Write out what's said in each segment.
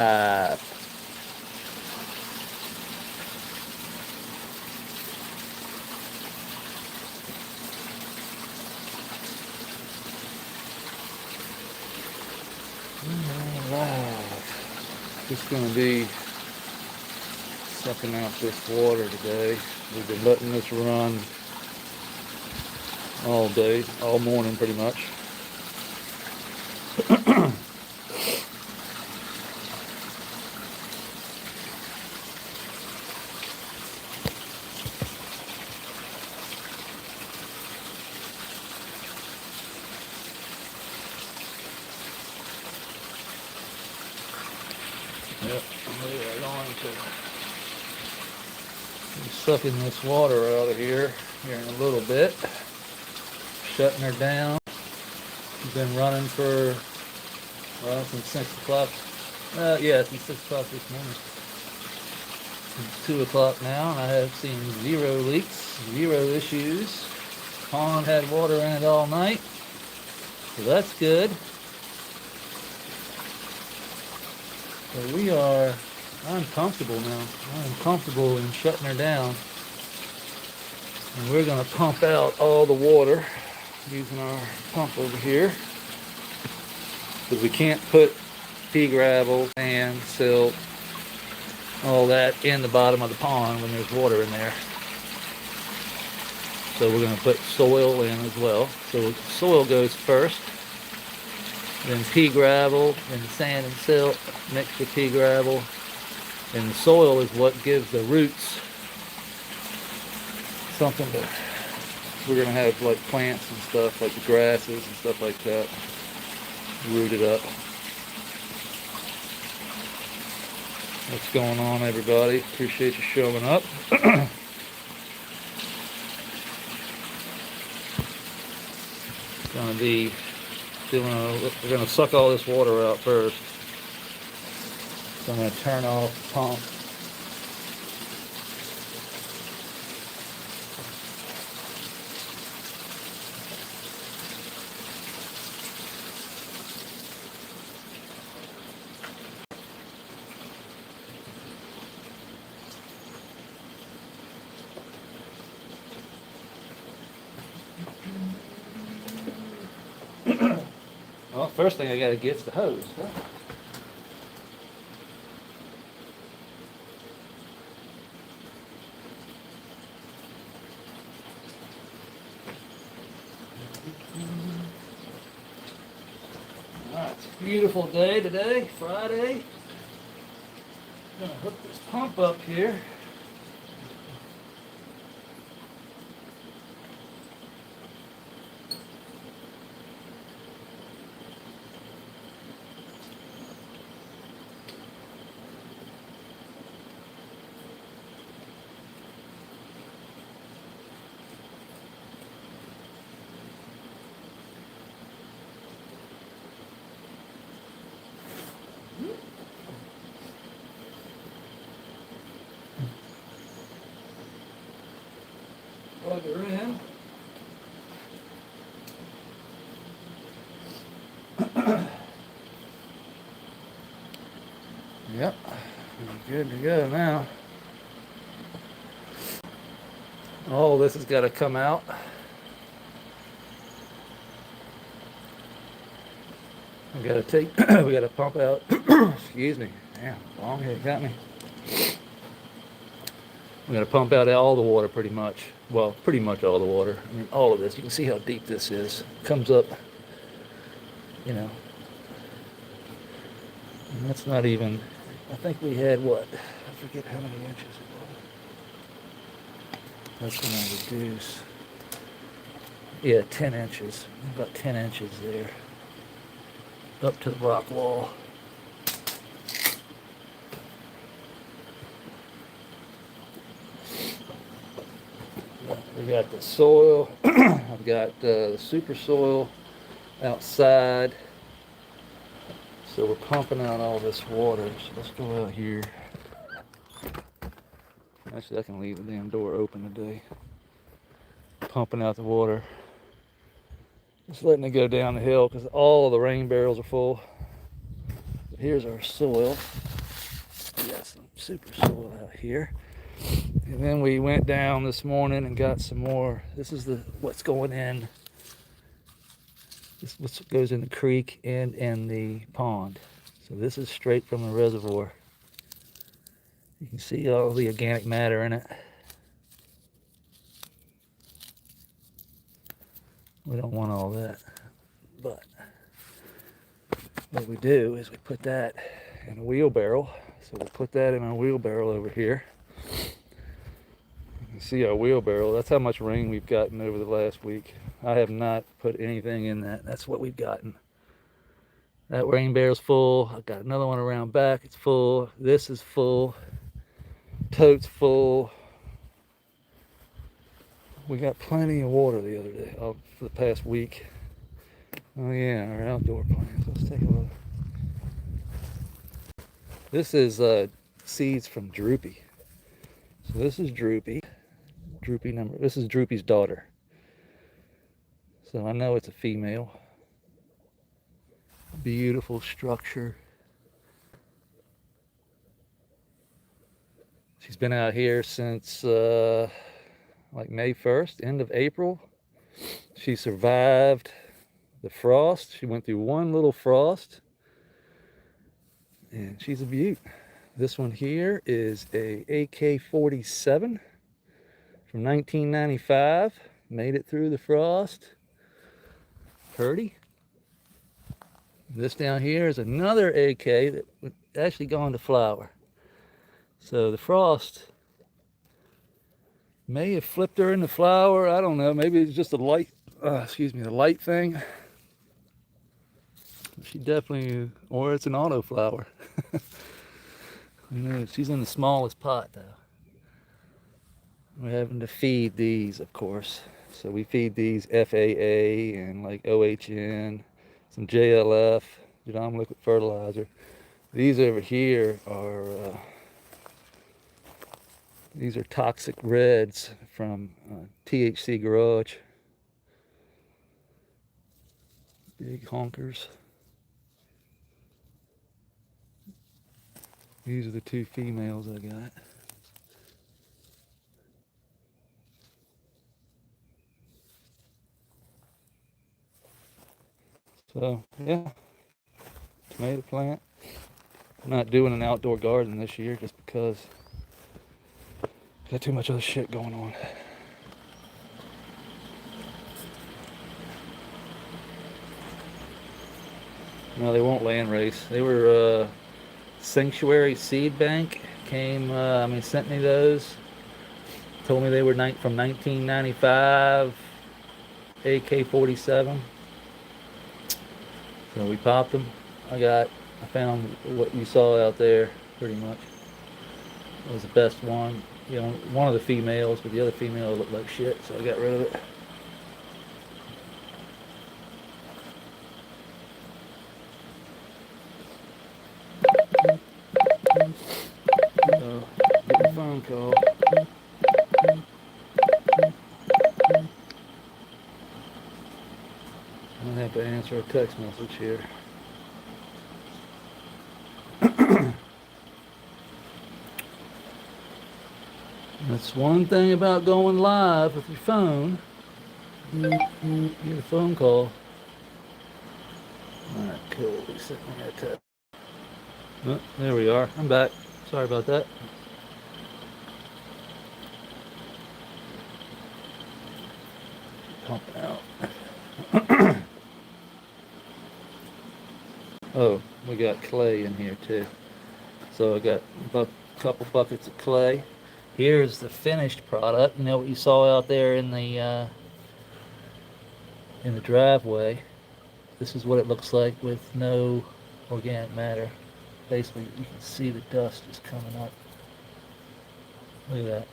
Uh, Alright. Just gonna be sucking out this water today. We've been letting this run all day, all morning pretty much. Yep, we are going to be sucking this water out of here in a little bit. Shutting her down. She's been running for, well, since 6 o'clock. Yeah, since 6 o'clock this morning. It's 2 o'clock now, and I have seen 0 leaks, 0 issues. Pond had water in it all night, so that's good. So I'm comfortable now. I'm comfortable in shutting her down. And we're gonna pump out all the water using our pump over here. Because we can't put pea gravel, sand, silt, all that in the bottom of the pond when there's water in there. So we're gonna put soil in as well. So soil goes first. Then pea gravel, then sand and silt mixed with pea gravel. And the soil is what gives the roots something to, we're going to have like plants and stuff, like the grasses and stuff like that, rooted up. What's going on, everybody? Appreciate you showing up. Gonna be we're going to suck all this water out first. So I'm going to turn off the pump. Well, first thing I got to get is the hose. Huh? Alright, it's a beautiful day today, Friday. I'm going to hook this pump up here. Plug her in. Yep, we're good to go now. All this has got to come out. We got to we got to pump out. Excuse me. Damn, long head got me. We got to pump out all the water pretty much. Well, pretty much all the water. I mean, all of this. You can see how deep this is. It comes up, you know. And that's not even, I think we had what? I forget how many inches it was. That's going to reduce. Yeah, 10 inches. About 10 inches there. Up to the rock wall. We got the soil. I've got the super soil outside. So we're pumping out all this water. So let's go out here. Actually, I can leave the damn door open today. Pumping out the water. Just letting it go down the hill because all of the rain barrels are full. But here's our soil. got some super soil out here. And then we went down this morning and got some more. This is what's going in. This is what goes in the creek and in the pond. So this is straight from the reservoir. You can see all the organic matter in it. We don't want all that, but what we do is we put that in a wheelbarrow. So we'll put that in our wheelbarrow over here. You can see our wheelbarrow. That's how much rain we've gotten over the last week. I have not put anything in that. That's what we've gotten. That rain barrel's full. I've got another one around back. It's full. This is full. Tote's full. We got plenty of water the other day, for the past week. Oh yeah, our outdoor plants. Let's take a look. This is seeds from Droopy. So this is Droopy. Droopy number. This is Droopy's daughter. So I know it's a female. Beautiful structure. She's been out here since like May 1st, end of April. She survived the frost. She went through one little frost. And she's a beaut. This one here is a AK-47 from 1995. Made it through the frost. Purdy. This down here is another AK that would actually go into flower. So the frost may have flipped her into flower. I don't know. Maybe it's just a light, the light thing. She definitely, or it's an auto flower. You know, she's in the smallest pot though. We're having to feed these, of course. So we feed these FAA and like OHN, some JLF, Genome liquid fertilizer. These over here are these are toxic reds from THC Garage. Big honkers. These are the two females I got. So, yeah, tomato plant. I'm not doing an outdoor garden this year just because got too much other shit going on. No, they won't land race. They were Sanctuary Seed Bank came, sent me those. Told me they were from 1995, AK-47. So we popped them. I found what you saw out there, pretty much. It was the best one. You know, one of the females, but the other female looked like shit, so I got rid of it. So, get a phone call. I'm gonna have to answer a text message here. That's one thing about going live with your phone. You get a phone call. Alright, cool. We sent me a text. Oh, there we are. I'm back. Sorry about that. Pumping out. Oh, we got clay in here too. So I got a couple buckets of clay. Here's the finished product. You know what you saw out there in the driveway. This is what it looks like with no organic matter. Basically, you can see the dust is coming up. Look at that.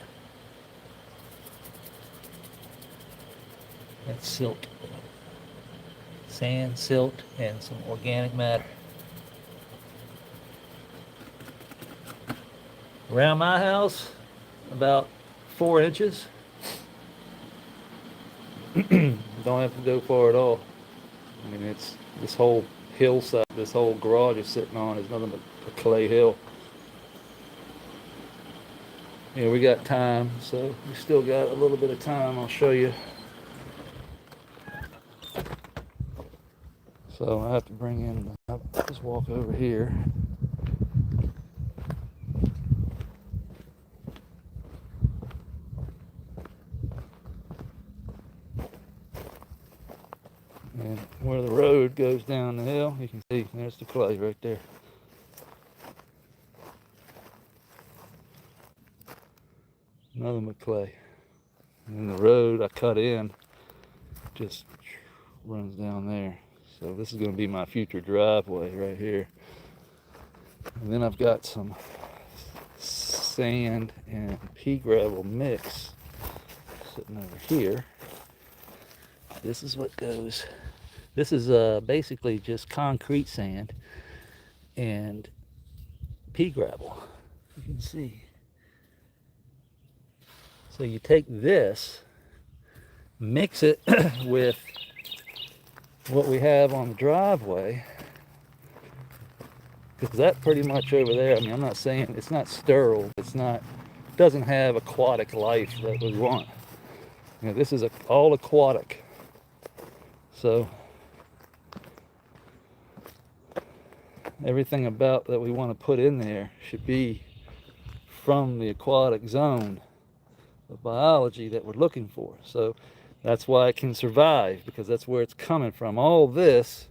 That's silt. Sand, silt, and some organic matter. Around my house, about 4 inches. Don't have to go far at all. I mean, it's this whole hillside, this whole garage is sitting on is nothing but a clay hill. Yeah, we got time, so we still got a little bit of time. I'll show you. So I have to bring in, I'll just walk over here. And where the road goes down the hill, you can see there's the clay right there. Nothing but clay. And then the road I cut in just runs down there. So this is going to be my future driveway right here. And then I've got some sand and pea gravel mix sitting over here. This is what goes. This is basically just concrete sand and pea gravel. You can see. So you take this, mix it with what we have on the driveway, because that pretty much over there, I mean, I'm not saying it's not sterile, doesn't have aquatic life that we want. You know, this is all aquatic. So everything about that we want to put in there should be from the aquatic zone of biology that we're looking for. So that's why it can survive, because that's where it's coming from. All this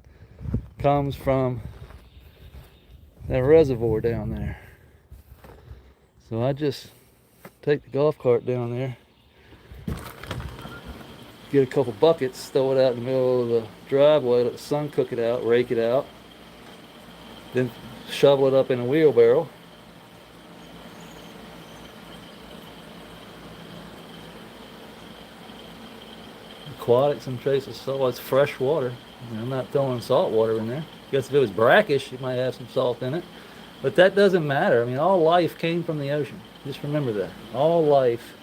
comes from that reservoir down there. So I just take the golf cart down there, get a couple buckets, throw it out in the middle of the driveway, let the sun cook it out, rake it out, then shovel it up in a wheelbarrow. Aquatic, some traces of salt. It's fresh water. You know, I'm not throwing salt water in there. I guess if it was brackish, it might have some salt in it. But that doesn't matter. I mean, all life came from the ocean. Just remember that. All life,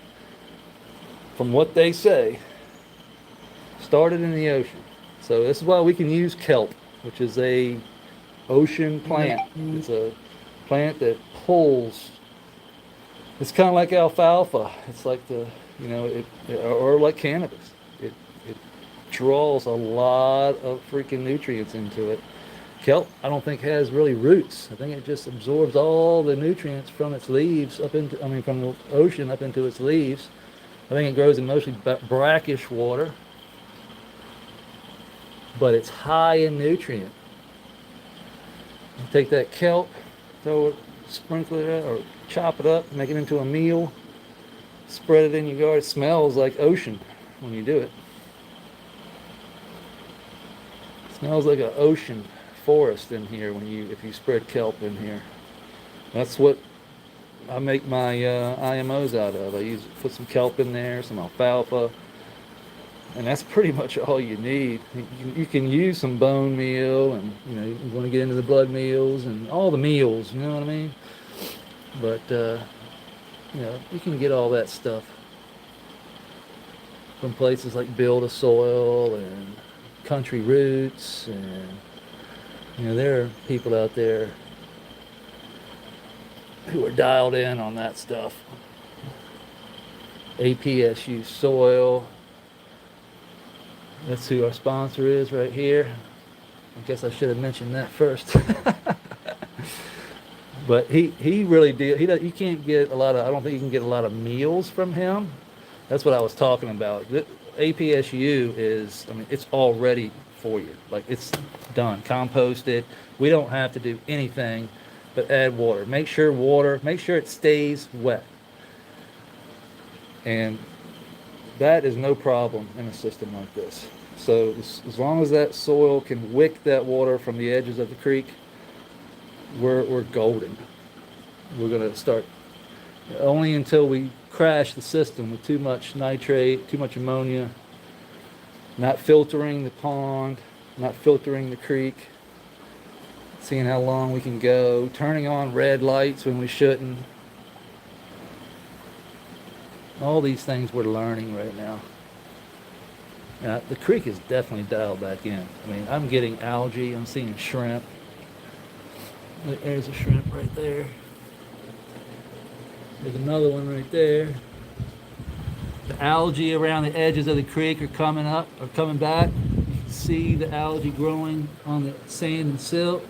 from what they say, started in the ocean. So this is why we can use kelp, which is a ocean plant. It's a plant that pulls. It's kind of like alfalfa. It's like or like cannabis. It draws a lot of freaking nutrients into it. Kelp, I don't think has really roots. I think it just absorbs all the nutrients from its leaves from the ocean up into its leaves. I think it grows in mostly brackish water, but it's high in nutrient. You take that kelp, throw it, sprinkle it out, or chop it up, make it into a meal, spread it in your yard. It smells like ocean when you do it. Smells like an ocean forest in here if you spread kelp in here. That's what I make my IMOs out of. I put some kelp in there, some alfalfa, and that's pretty much all you need. You can use some bone meal, and you want to get into the blood meals and all the meals. You know what I mean? But you can get all that stuff from places like Build a Soil and Country Roots, and there are people out there who are dialed in on that stuff. APSU Soil, that's who our sponsor is right here. I guess I should have mentioned that first. But he really did. You can't get a lot of. I don't think you can get a lot of meals from him. That's what I was talking about. APSU is, it's all ready for you. Like, it's done, composted. We don't have to do anything but add water. Make sure it stays wet. And that is no problem in a system like this. So as long as that soil can wick that water from the edges of the creek, we're golden. We're going to start only until we crash the system with too much nitrate, too much ammonia, not filtering the pond, not filtering the creek, seeing how long we can go, turning on red lights when we shouldn't. All these things we're learning right now. Now, the creek is definitely dialed back in. I'm getting algae, I'm seeing shrimp. There's a shrimp right there. There's another one right there. The algae around the edges of the creek are coming up, or coming back. You can see the algae growing on the sand and silt.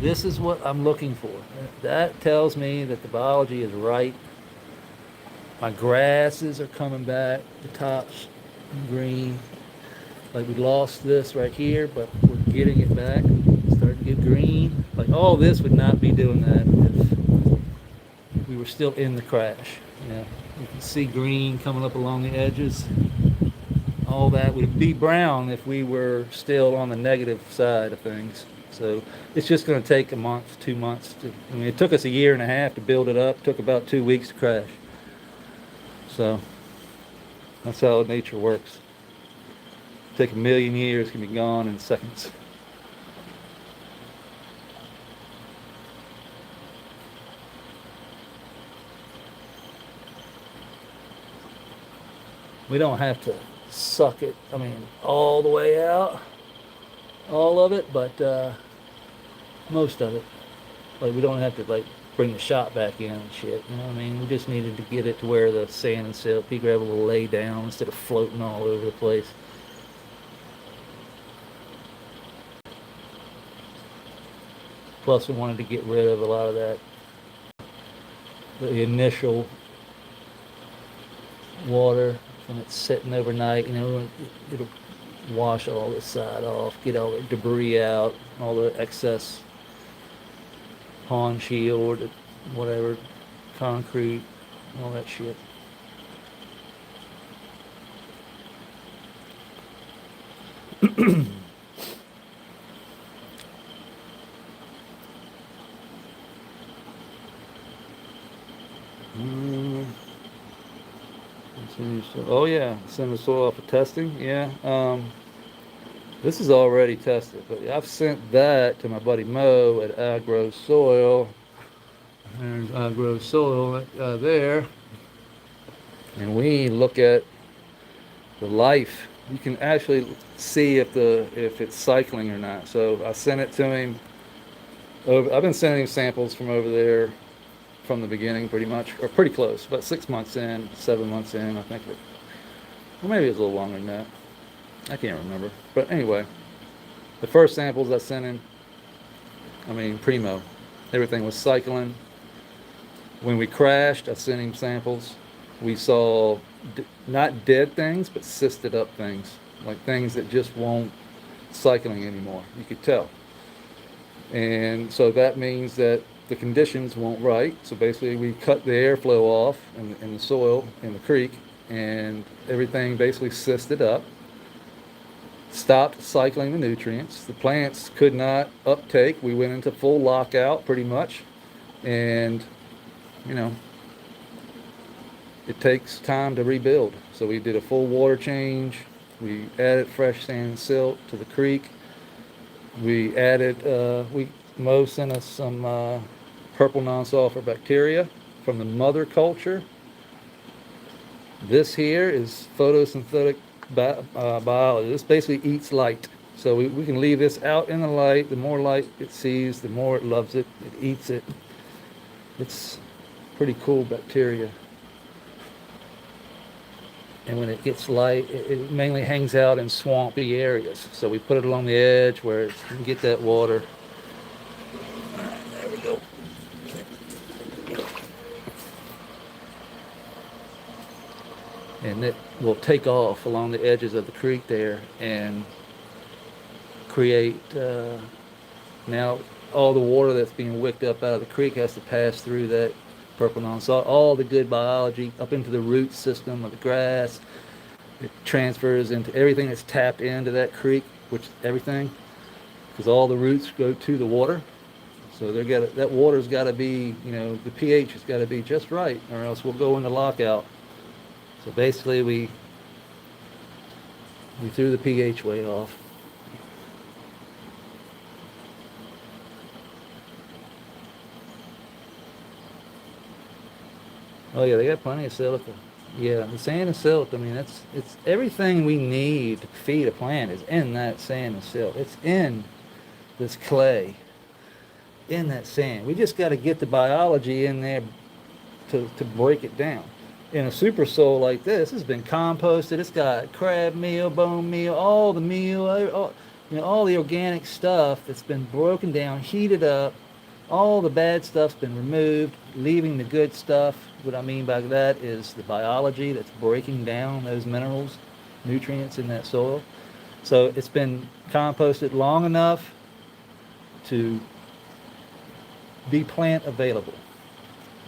This is what I'm looking for. That tells me that the biology is right. My grasses are coming back, the tops green. Like we lost this right here, but we're getting it back. It's starting to get green. Like all this would not be doing that if we were still in the crash. Yeah, you can see green coming up along the edges. All that would be brown if we were still on the negative side of things. So it's just going to take a month, 2 months. I mean, it took us a year and a half to build it up. It took about 2 weeks to crash. So that's how nature works. Take a million years, can be gone in seconds. We don't have to suck it, I mean, all the way out, all of it, but most of it. Like we don't have to like bring the shot back in and shit, you know what I mean? We just needed to get it to where the sand and silt, people were able to lay down instead of floating all over the place. Plus we wanted to get rid of a lot of that, the initial water when it's sitting overnight, you know, it'll wash all this side off, get all the debris out, all the excess pond shield, or whatever, concrete, all that shit. Mm, oh yeah, send the soil off for testing. Yeah, this is already tested, but I've sent that to my buddy Mo at Agro Soil. There's Agro Soil there, and we look at the life. You can actually see if it's cycling or not. So I sent it to him. I've been sending him samples from over there from the beginning, pretty much, or pretty close. About 6 months in, 7 months in, I think. Or maybe it was a little longer than that. I can't remember. But anyway, the first samples I sent him, I mean, primo. Everything was cycling. When we crashed, I sent him samples. We saw not dead things, but cysted up things, like things that just won't cycling anymore. You could tell. And so that means that the conditions won't right. So basically we cut the airflow off in the soil, in the creek, and everything basically cysted up, stopped cycling the nutrients. The plants could not uptake. We went into full lockout pretty much. And, you know, it takes time to rebuild. So we did a full water change. We added fresh sand and silt to the creek. We added, Mo sent us some purple non-sulfur bacteria from the mother culture. This here is photosynthetic biology. This basically eats light. So we can leave this out in the light. The more light it sees, the more it loves it. It eats it. It's pretty cool bacteria. And when it gets light, it mainly hangs out in swampy areas. So we put it along the edge where it can get that water. There we go. And it will take off along the edges of the creek there and create, now all the water that's being wicked up out of the creek has to pass through that purple non-salt, all the good biology up into the root system of the grass. It transfers into everything that's tapped into that creek, which everything, because all the roots go to the water. So that water's got to be, you know, the pH has got to be just right, or else we'll go into lockout. So basically, we threw the pH way off. Oh yeah, they got plenty of silica. Yeah, the sand and silt, I mean, it's everything we need to feed a plant is in that sand and silt. It's in this clay. in that sand. We just got to get the biology in there to break it down. In a super soil like this, it's been composted. It's got crab meal, bone meal, all the meal, all the organic stuff that's been broken down, heated up. All the bad stuff's been removed, leaving the good stuff. What I mean by that is the biology that's breaking down those minerals, nutrients in that soil. So it's been composted long enough to be plant available.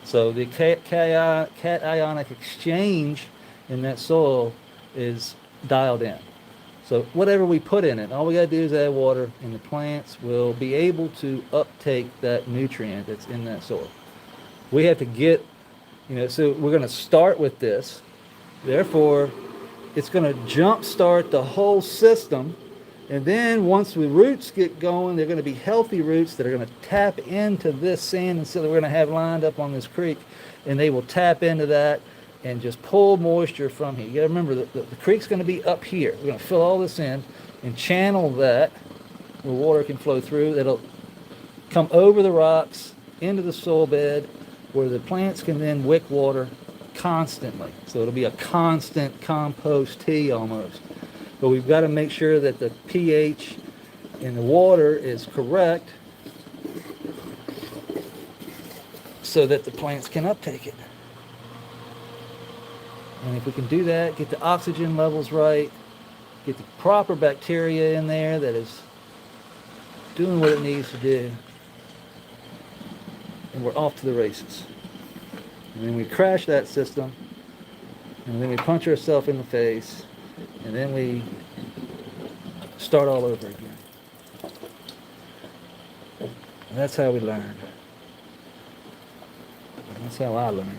So the cationic exchange in that soil is dialed in. So whatever we put in it, all we got to do is add water, and the plants will be able to uptake that nutrient that's in that soil. We have to get, so we're going to start with this. Therefore, it's going to jumpstart the whole system. And then once the roots get going, they're going to be healthy roots that are going to tap into this sand and silt that we're going to have lined up on this creek. And they will tap into that and just pull moisture from here. You got to remember that the creek's going to be up here. We're going to fill all this in and channel that where water can flow through. That'll come over the rocks into the soil bed where the plants can then wick water constantly. So it'll be a constant compost tea almost. But we've got to make sure that the pH in the water is correct so that the plants can uptake it. And if we can do that, get the oxygen levels right, get the proper bacteria in there that is doing what it needs to do, and we're off to the races. And then we crash that system, and then we punch ourselves in the face, and then we start all over again. And that's how we learn. That's how I learned.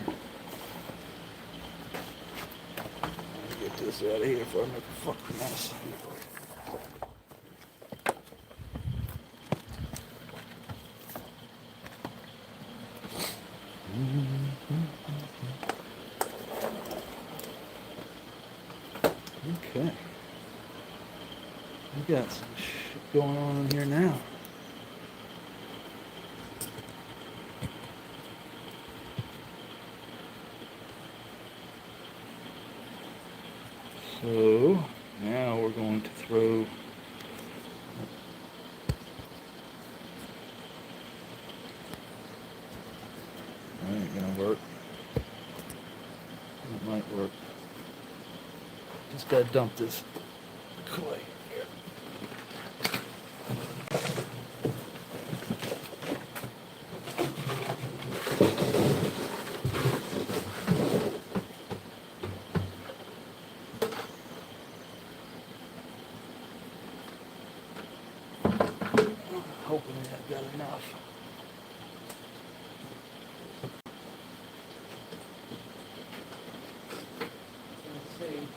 Get this out of here before I make a fucking mess. Okay. We got some shit going on in here now. So now we're going to throw that ain't gonna work. It might work. Just gotta dump this clay here. Hoping I've got enough. Let's see.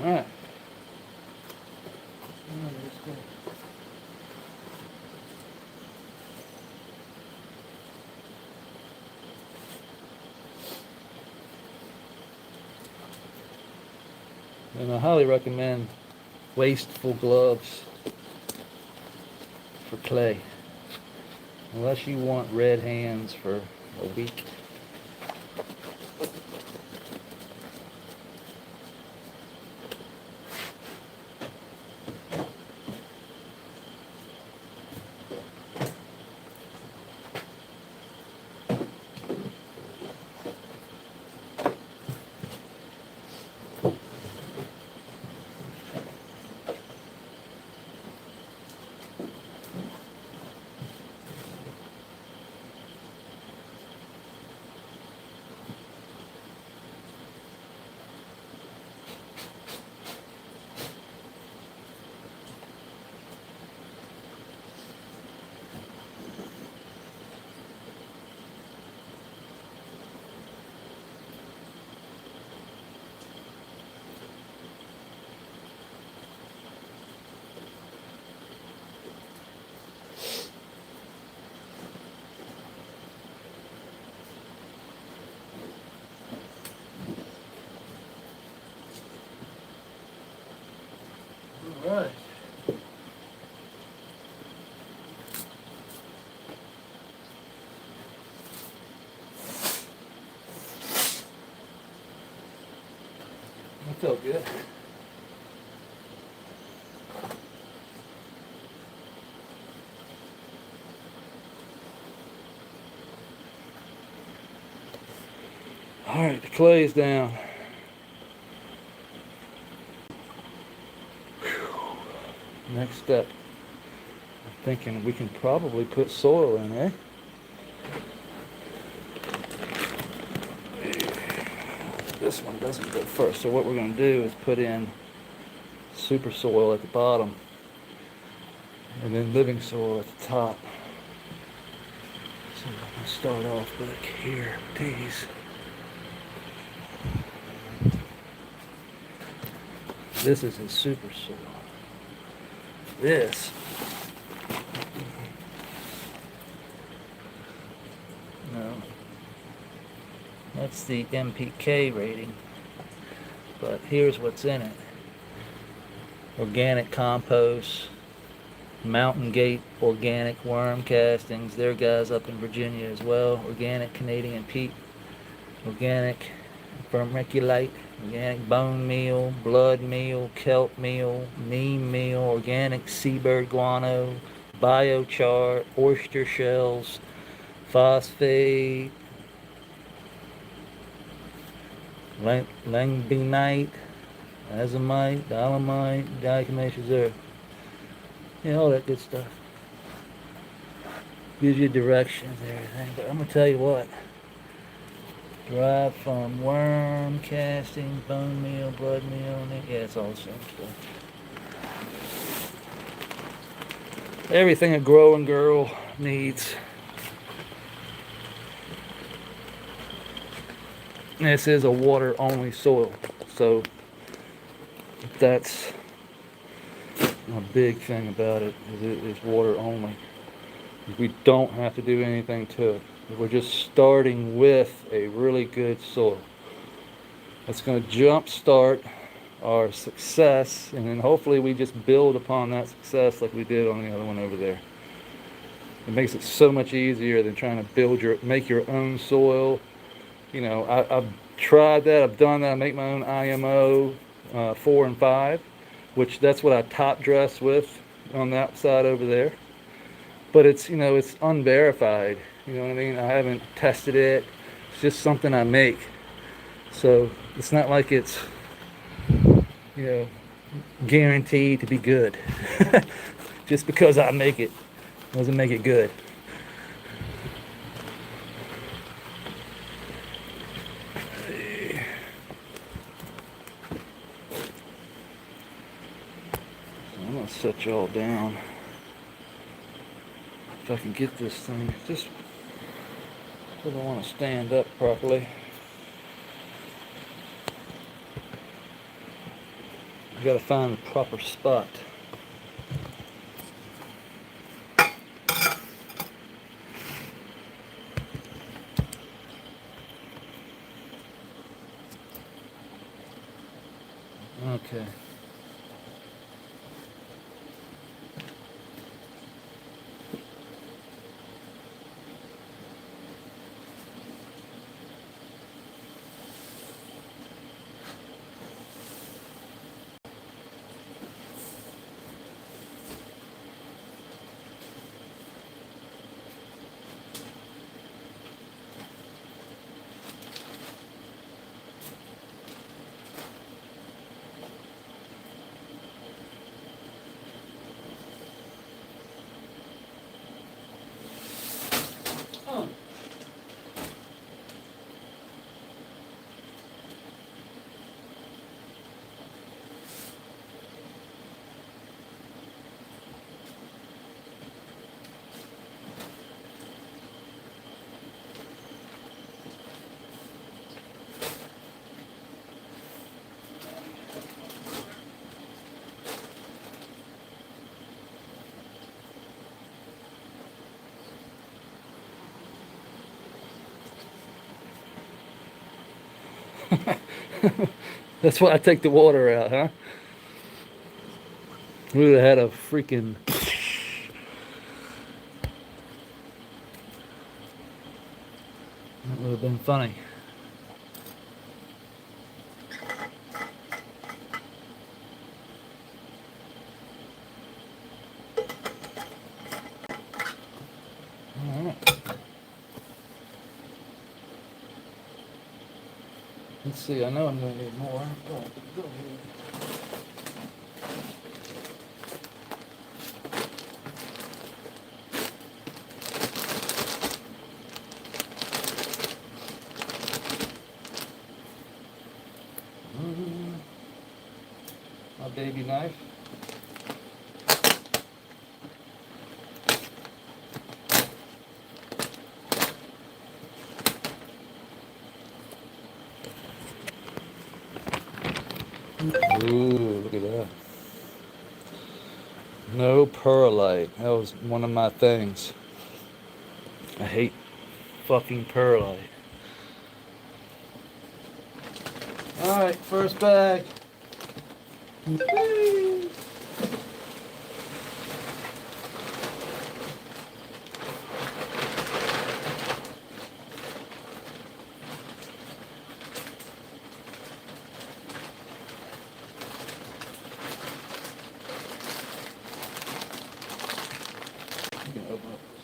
All right. And I highly recommend wasteful gloves for clay, unless you want red hands for a week. right. That felt good. All right, the clay's down. Whew. Next step. I'm thinking we can probably put soil in, eh? This one doesn't go first, so what we're going to do is put in super soil at the bottom and then living soil at the top. So I'm going to start off back here with these. This is a super soil. This, no, that's the MPK rating, but here's what's in it. Organic compost, Mountain Gate organic worm castings, they're guys up in Virginia as well, organic Canadian peat, organic vermiculite, organic bone meal, blood meal, kelp meal, neem meal, organic seabird guano, biochar, oyster shells, phosphate, langbeinite, azomite, dolomite, diatomaceous earth. Yeah, all that good stuff. Gives you directions and everything. But I'm gonna tell you what. Derived from worm castings, bone meal, blood meal, yeah, it's all the same stuff. Everything a growing girl needs. This is a water-only soil, so that's a big thing about it. It is water only. We don't have to do anything to it. We're just starting with a really good soil. That's going to jumpstart our success, and then hopefully we just build upon that success like we did on the other one over there. It makes it so much easier than trying to make your own soil. You know, I've tried that. I've done that. I make my own IMO 4 and 5, which that's what I top dress with on that side over there. But it's, you know, it's unverified. You know what I mean? I haven't tested it. It's just something I make. So it's not like it's, you know, guaranteed to be good. Just because I make it doesn't make it good. So I'm gonna set y'all down. If I can get this thing, just because I want to stand up properly. You got to find the proper spot. Okay. That's why I take the water out, huh? We would have had a freaking. That would have been funny. Alright. Let's see, I know I'm going to need more. Go ahead. My baby knife. Ooh, look at that. No perlite. That was one of my things. I hate fucking perlite. Alright, first bag. Whee! You can open up this.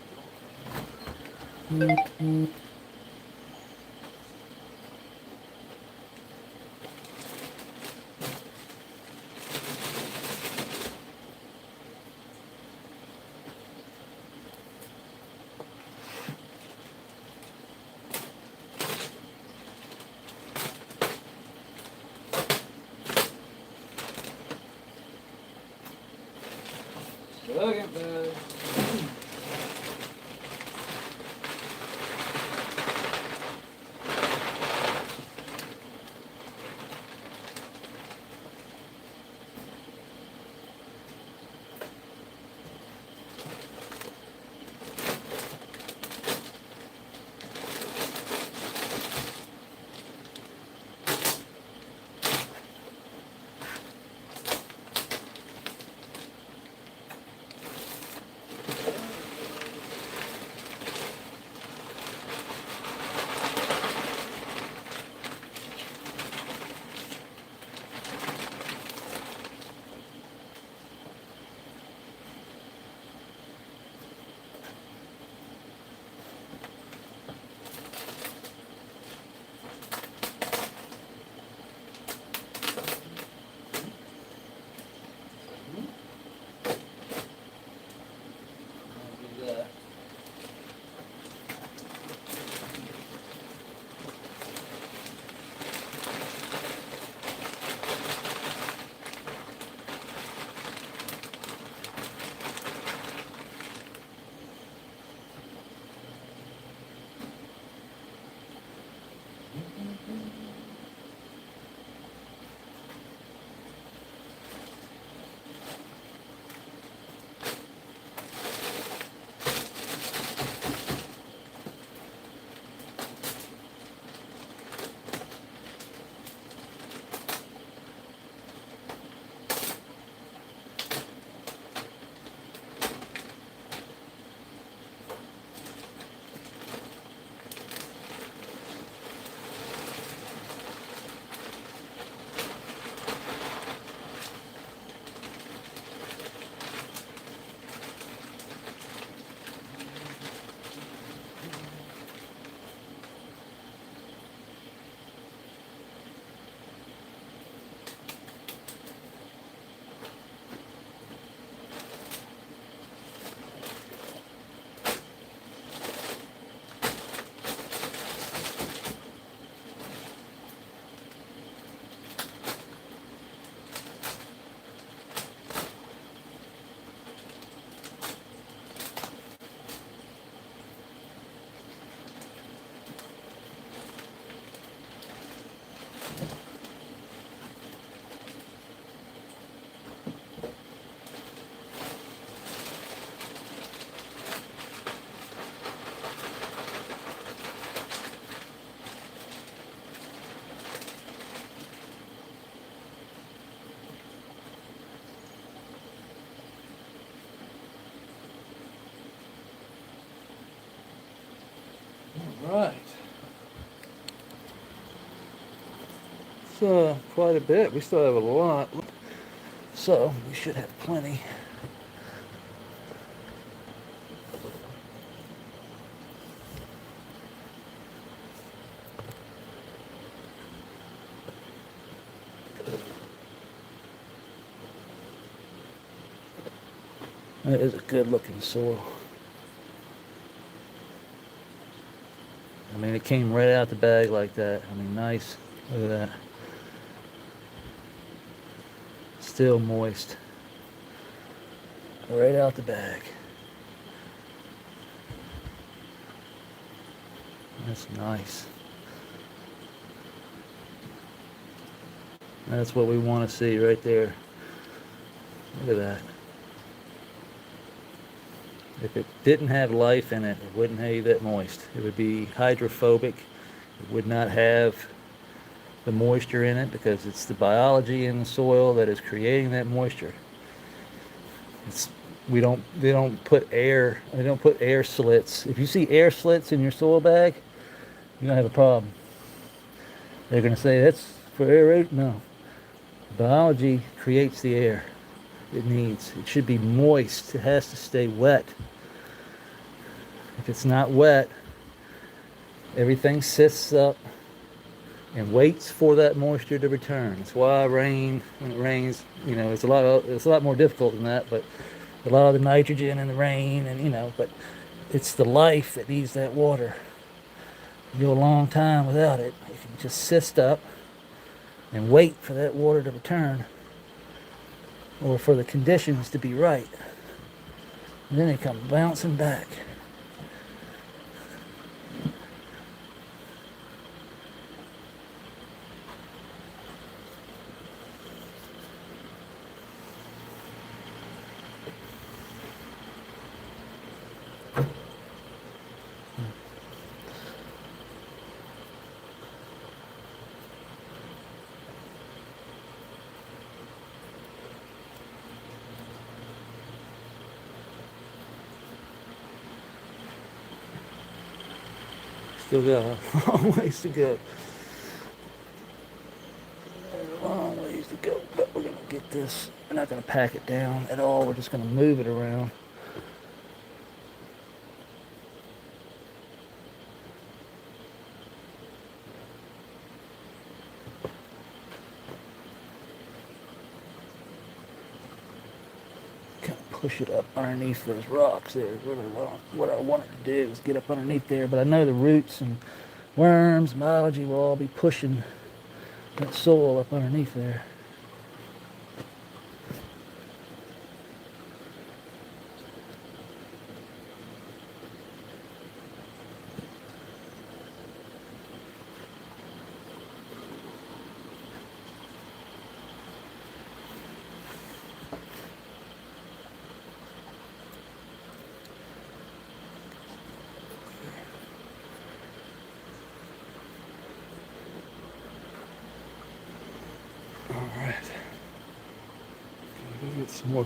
Second bag. Alright. It's quite a bit. We still have a lot. So we should have plenty. That is a good looking soil. I mean, it came right out the bag like that. I mean, nice. Look at that. Still moist. Right out the bag. That's nice. That's what we want to see right there. Look at that. If it didn't have life in it, it wouldn't be that moist. It would be hydrophobic. It would not have the moisture in it because it's the biology in the soil that is creating that moisture. They don't put air slits. If you see air slits in your soil bag, you're gonna have a problem. They're gonna say that's for air. No. Biology creates the air it needs. It should be moist. It has to stay wet. If it's not wet, everything sits up and waits for that moisture to return. That's why when it rains, it's a lot more difficult than that, but a lot of the nitrogen in the rain and but it's the life that needs that water. You go a long time without it, it can just sit up and wait for that water to return or for the conditions to be right. And then they come bouncing back. Still got a long ways to go. A long ways to go, but we're going to get this. We're not going to pack it down at all. We're just going to move it around. Kind of push it up underneath those rocks there. What I wanted to do is get up underneath there, but I know the roots and worms, biology will all be pushing that soil up underneath there. Alright. Get some more.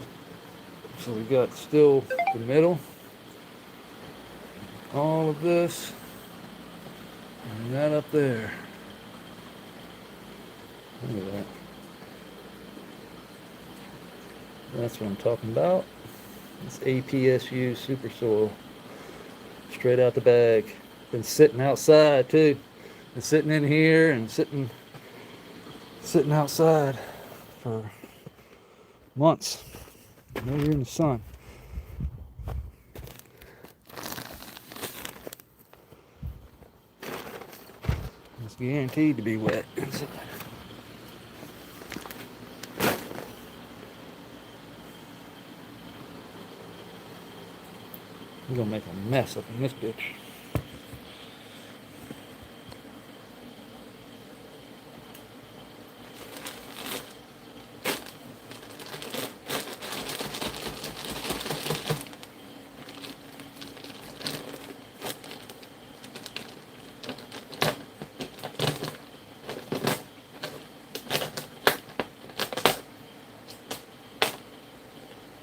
So we got still the middle. All of this. And that up there. Look at that. That's what I'm talking about. It's APSU Super Soil. Straight out the bag. Been sitting outside too. Been sitting in here and sitting outside for months. Maybe in the sun. It's guaranteed to be wet inside. I'm gonna make a mess up in this bitch.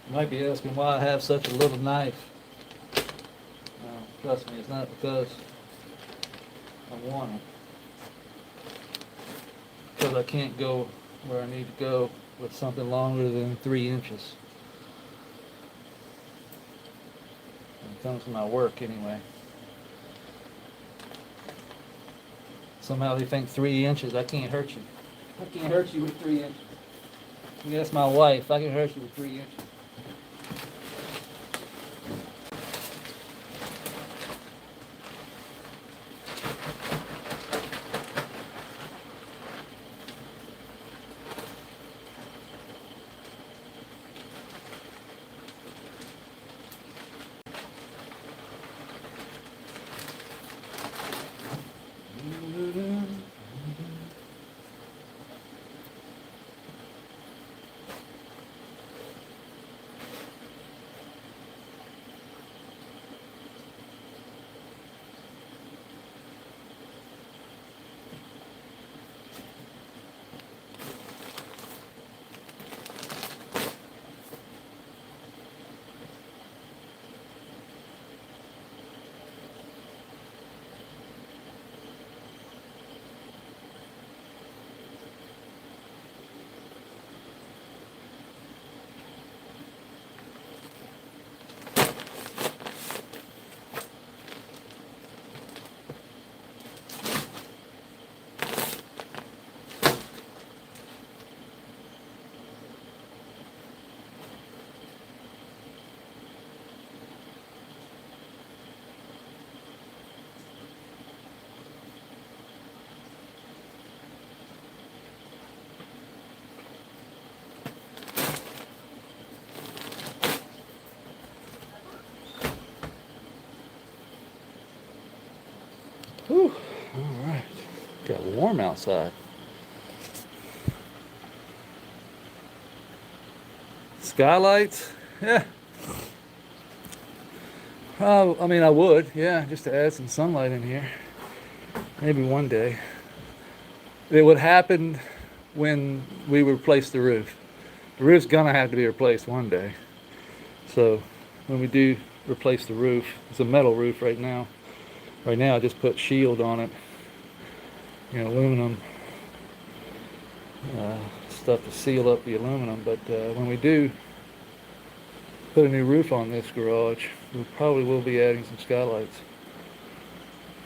You might be asking why I have such a little knife. Trust me, it's not because I want them. Because I can't go where I need to go with something longer than 3 inches. When it comes to my work anyway. Somehow they think 3 inches, I can't hurt you. I can't hurt you with 3 inches. You ask my wife, I can hurt you with 3 inches. Whew, all right. Got warm outside. Skylights? Yeah. I mean, I would, yeah, just to add some sunlight in here. Maybe one day. It would happen when we replace the roof. The roof's gonna have to be replaced one day. So when we do replace the roof, it's a metal roof right now. Right now I just put shield on it, aluminum stuff to seal up the aluminum. But when we do put a new roof on this garage, we probably will be adding some skylights.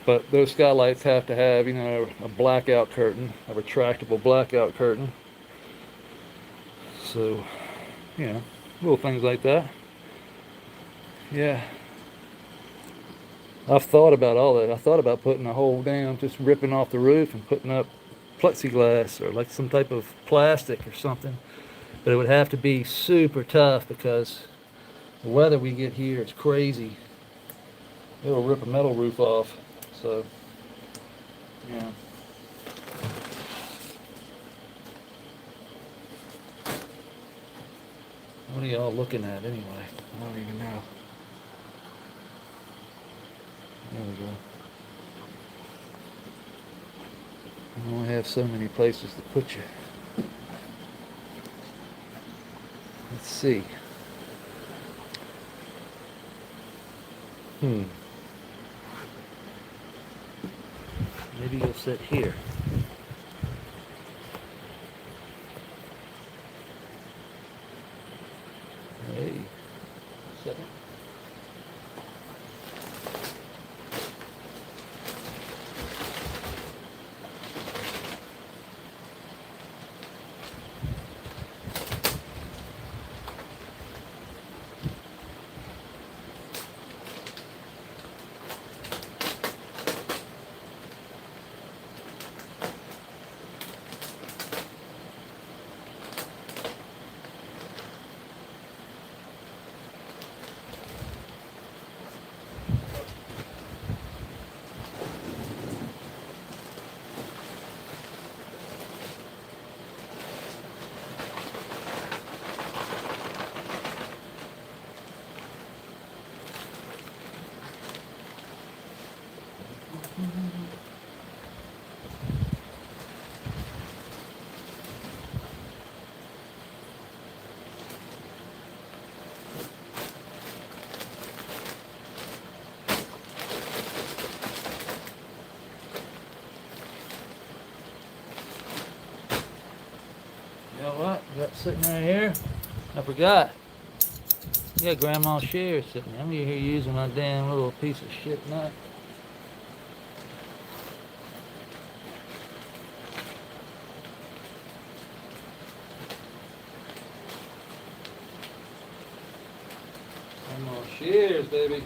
But those skylights have to have, a blackout curtain, a retractable blackout curtain. So, little things like that. Yeah. I've thought about all that. I thought about putting a hole down, just ripping off the roof and putting up plexiglass or like some type of plastic or something. But it would have to be super tough because the weather we get here is crazy. It'll rip a metal roof off. So, yeah. What are y'all looking at anyway? I don't even know. There we go. I only have so many places to put you. Let's see. Maybe you'll sit here. Hey. Second. got sitting right here. I forgot. Yeah, Grandma's shears sitting there. I'm here using my damn little piece of shit knife. Grandma's shears, baby.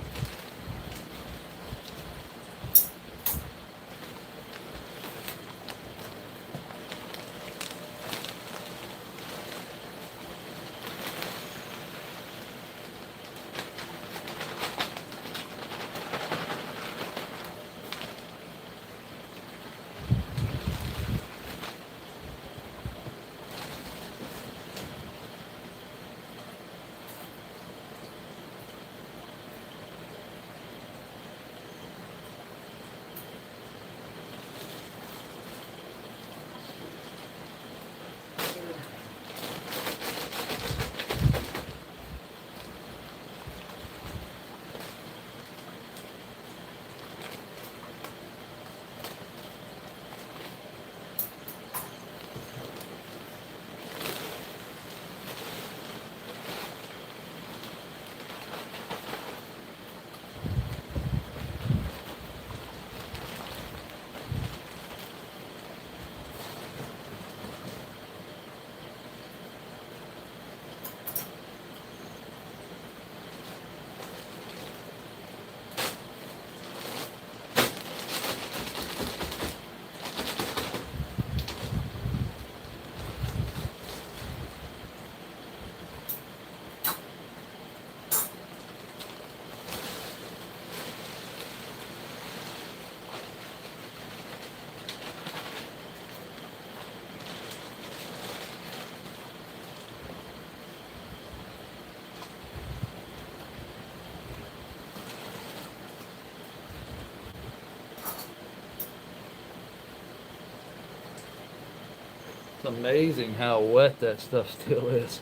It's amazing how wet that stuff still is.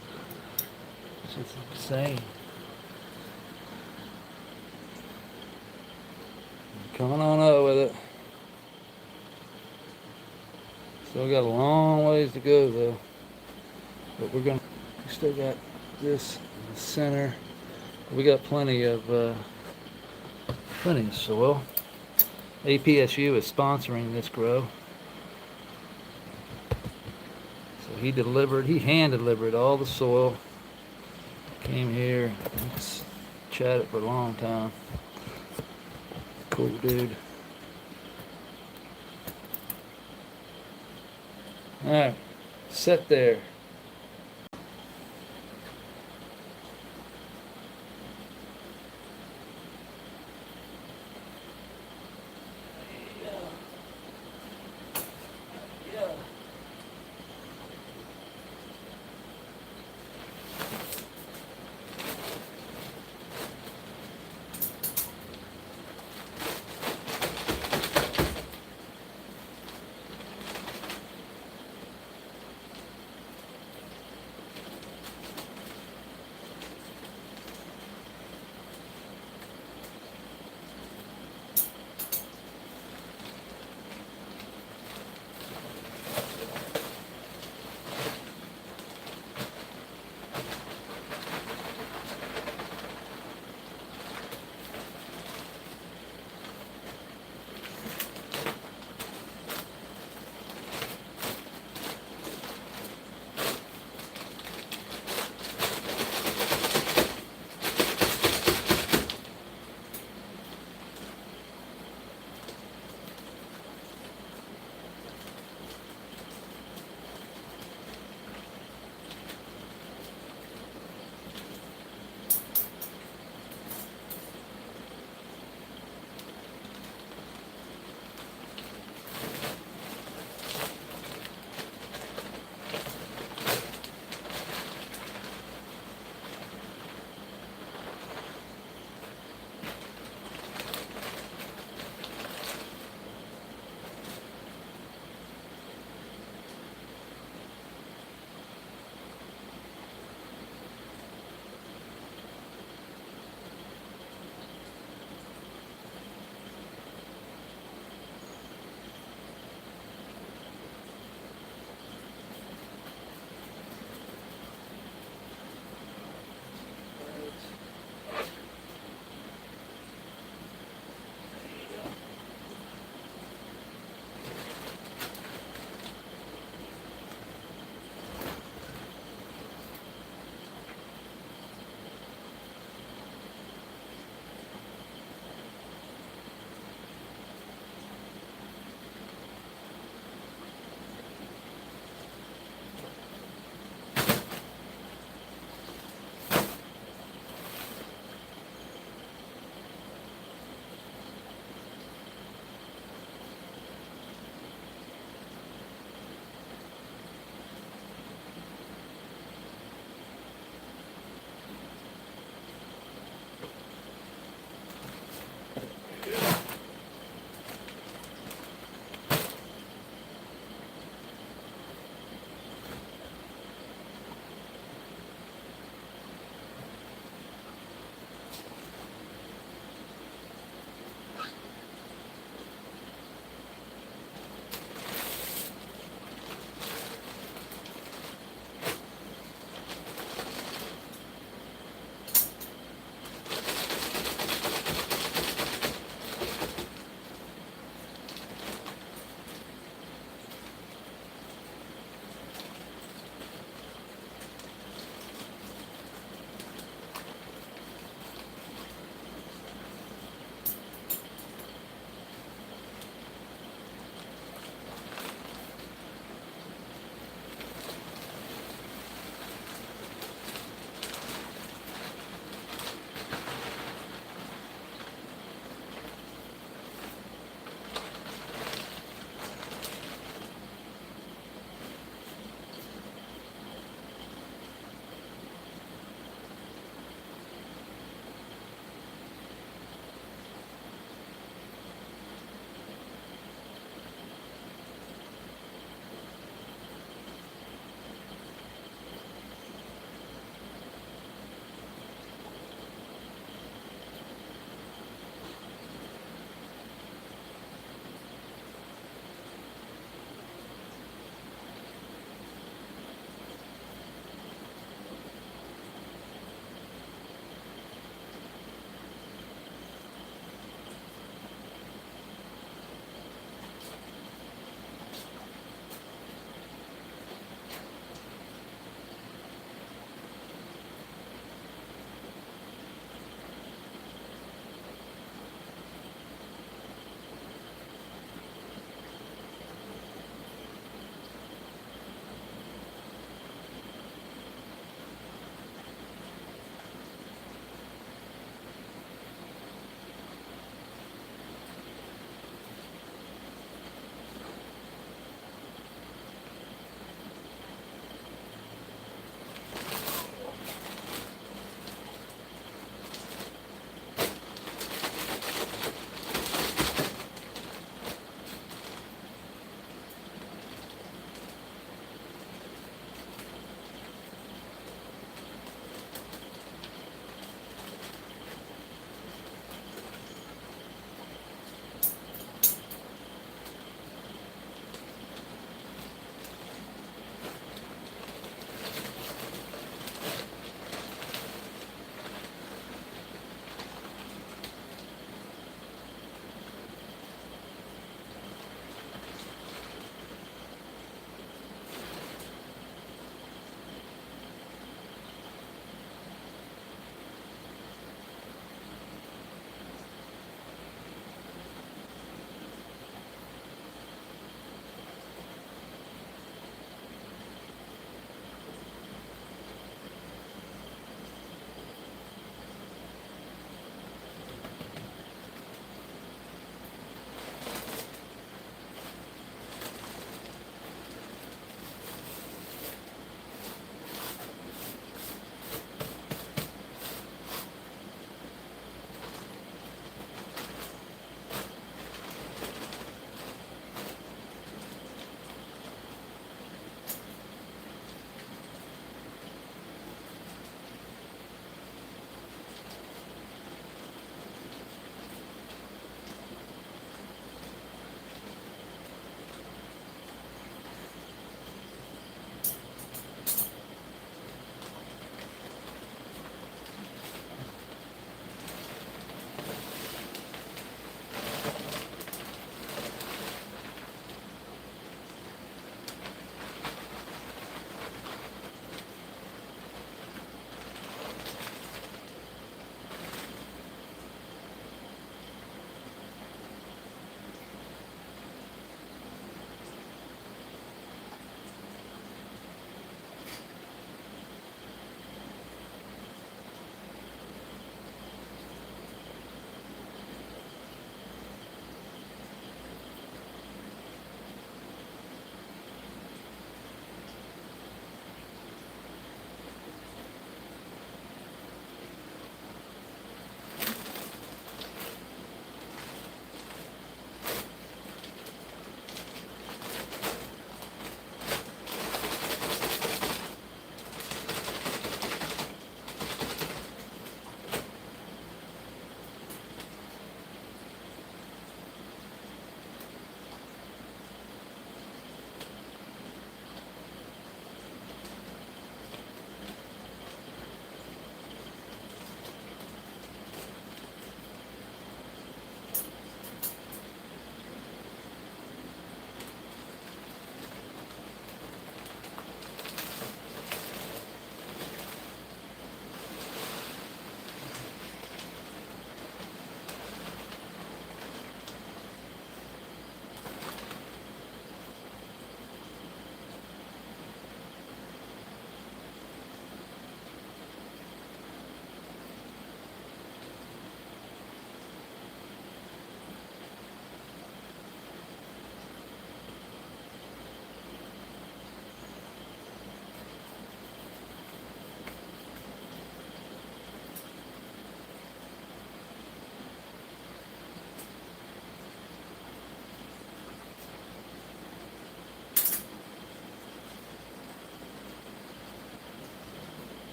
It's just insane. Coming on up with it. Still got a long ways to go though. But we still got this in the center. We got plenty of soil. APSU is sponsoring this grow. So he hand delivered all the soil. Came here, chatted for a long time. Cool dude. Alright, sit there.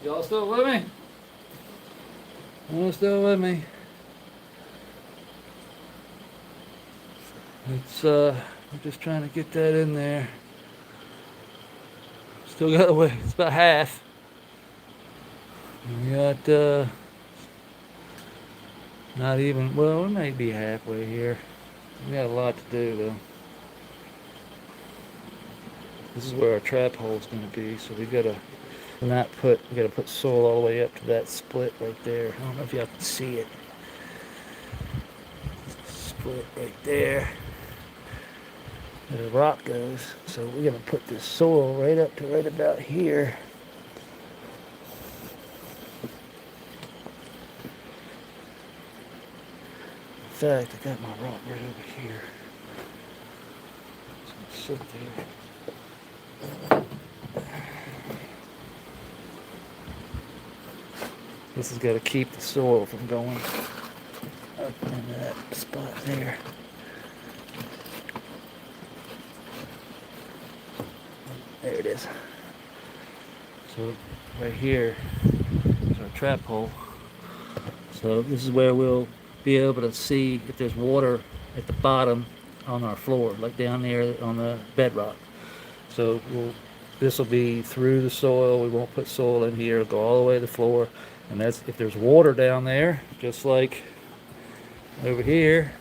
Y'all still with me? Y'all still with me? It's I'm just trying to get that in there. Still got away. It's about half. We got not even. Well, we may be halfway here. We got a lot to do though. This is where our trap hole is going to be, so we gotta put soil all the way up to that split right there. I don't know if y'all can see it. Split right there. Where the rock goes. So we're gonna put this soil right up to right about here. In fact, I got my rock right over here. It's gonna sit there. This has got to keep the soil from going up into that spot there. There it is. So right here is our trap hole. So this is where we'll be able to see if there's water at the bottom on our floor, like down there on the bedrock. So this will be through the soil. We won't put soil in here. It'll go all the way to the floor. And that's if there's water down there, just like over here.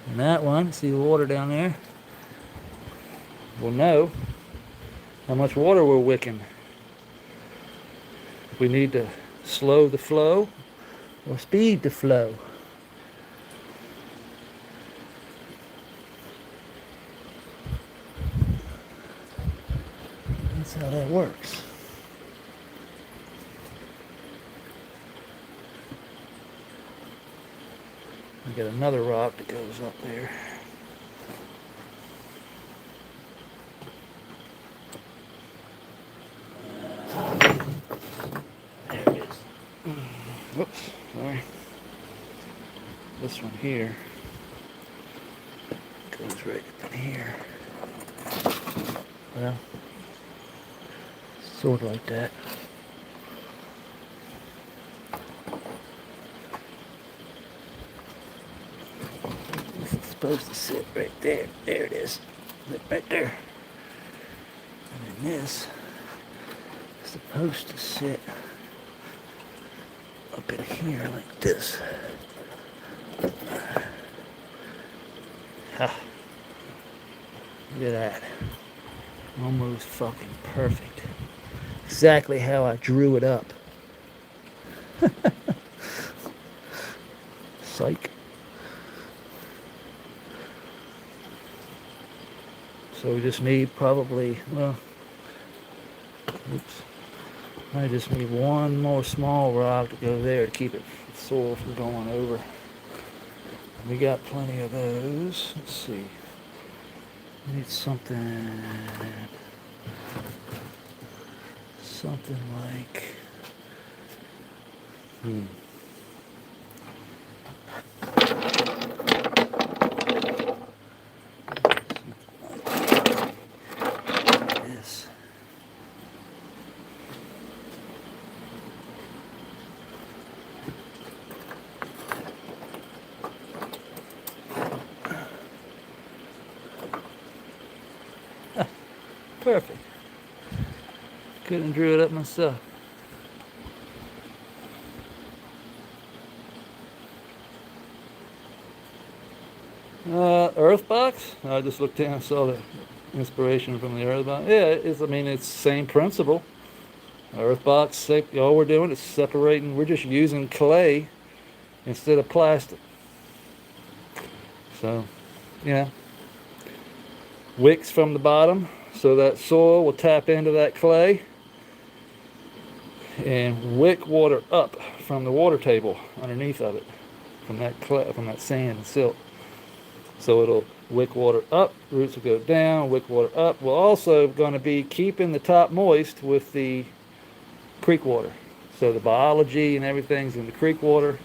And that one, see the water down there? We'll know how much water we're wicking. If we need to slow the flow or speed the flow. That's how that works. We got another rock that goes up there. There it is. Whoops, sorry. This one here goes right up in here. Well, sort of like that. This is supposed to sit right there. There it is. Right there. And then this is supposed to sit up in here like this. Ha. Look at that. Almost fucking perfect. Exactly how I drew it up. Psych. So we just need probably, well, oops. I just need one more small rock to go there to keep it soil from going over. We got plenty of those. Let's see. We need something like, this. Perfect. Couldn't drew it up myself. Earth box. I just looked down and saw the inspiration from the earth box. Yeah, it's. I mean, it's the same principle. Earth box. All we're doing is separating. We're just using clay instead of plastic. So, yeah. Wicks from the bottom, so that soil will tap into that clay, and wick water up from the water table underneath of it, from that clay, from that sand and silt. So it'll wick water up, roots will go down, wick water up. We're also going to be keeping the top moist with the creek water. So the biology and everything's in the creek water,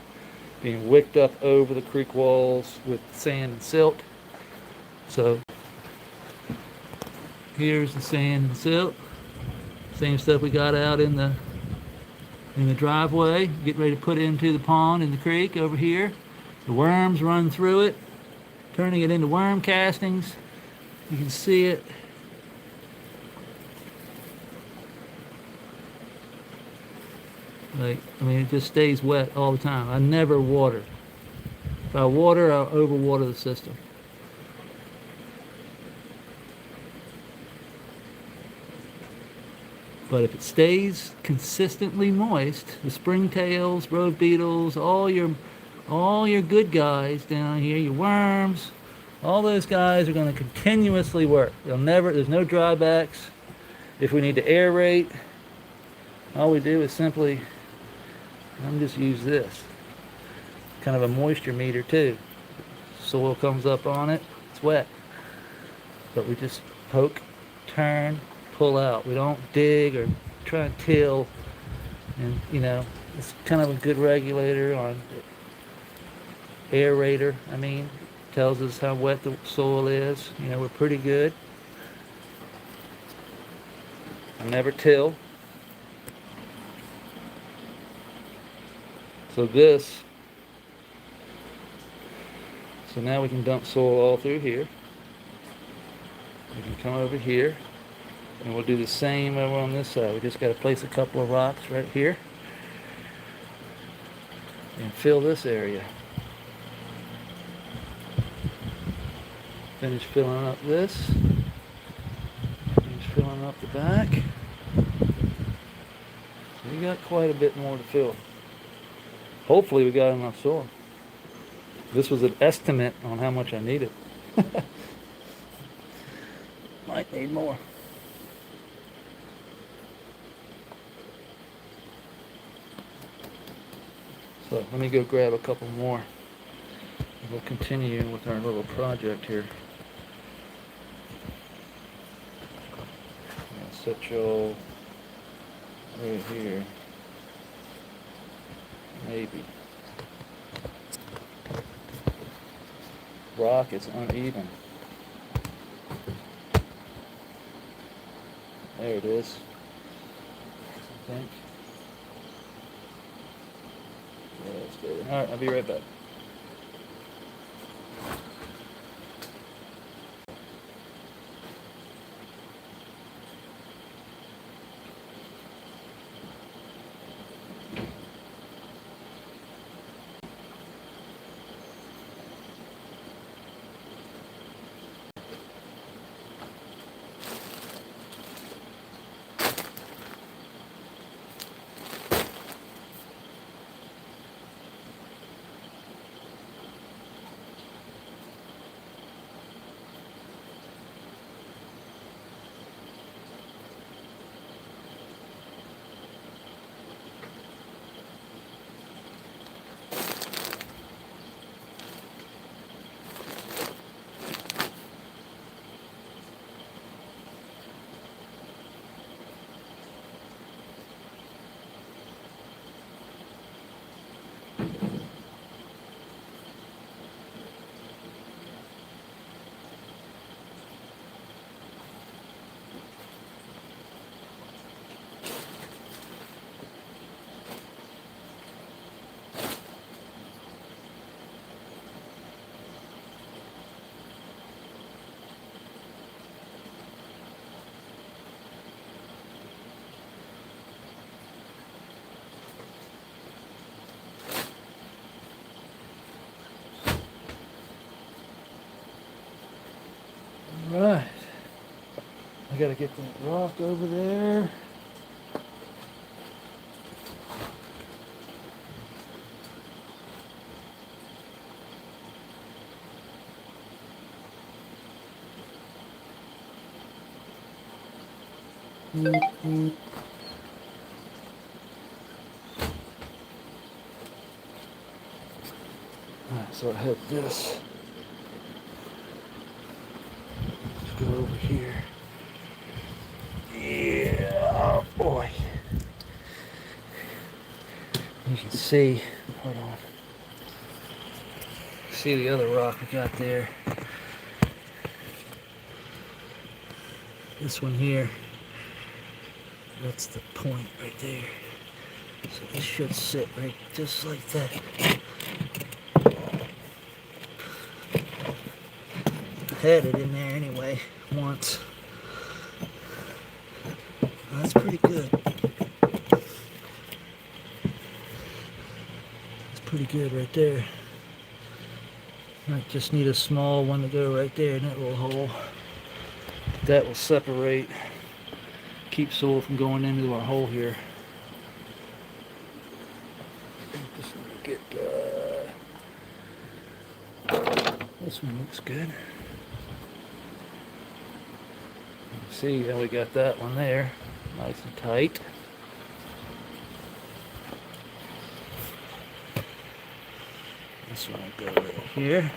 being wicked up over the creek walls with sand and silt. So here's the sand and silt. Same stuff we got out in the driveway, getting ready to put it into the pond in the creek over here. The worms run through it, turning it into worm castings. You can see it. Like, I mean, it just stays wet all the time. I never water. If I water, I'll overwater the system. But if it stays consistently moist, the springtails, road beetles, all your good guys down here, your worms, all those guys are going to continuously work. There's no drybacks. If we need to aerate, all we do is simply, I'm just use this, kind of a moisture meter too. Soil comes up on it, it's wet. But we just poke, turn, pull out. We don't dig or try and till. And it's kind of a good regulator on aerator. I mean, tells us how wet the soil is. We're pretty good. I never till. So now we can dump soil all through here. We can come over here and we'll do the same over on this side. We just got to place a couple of rocks right here and fill this area. Finish filling up this. Finish filling up the back. So we got quite a bit more to fill. Hopefully we got enough soil. This was an estimate on how much I needed. Might need more. So let me go grab a couple more. We'll continue with our little project here. I'll set y'all right here. Maybe. Rock is uneven. There it is, I think. Yeah, that's good. Alright, I'll be right back. Right. I gotta get that rock over there. Alright, so I have this. Let's go over here. Yeah, boy. You can see, hold on. See the other rock we got there. This one here. That's the point right there. So this should sit right just like that. I had it in there anyway once. That's pretty good. That's pretty good right there. I just need a small one to go right there in that little hole. That will separate, keep soil from going into our hole here. Just want to get this one looks good. See how we got that one there, nice and tight. This one will go right here.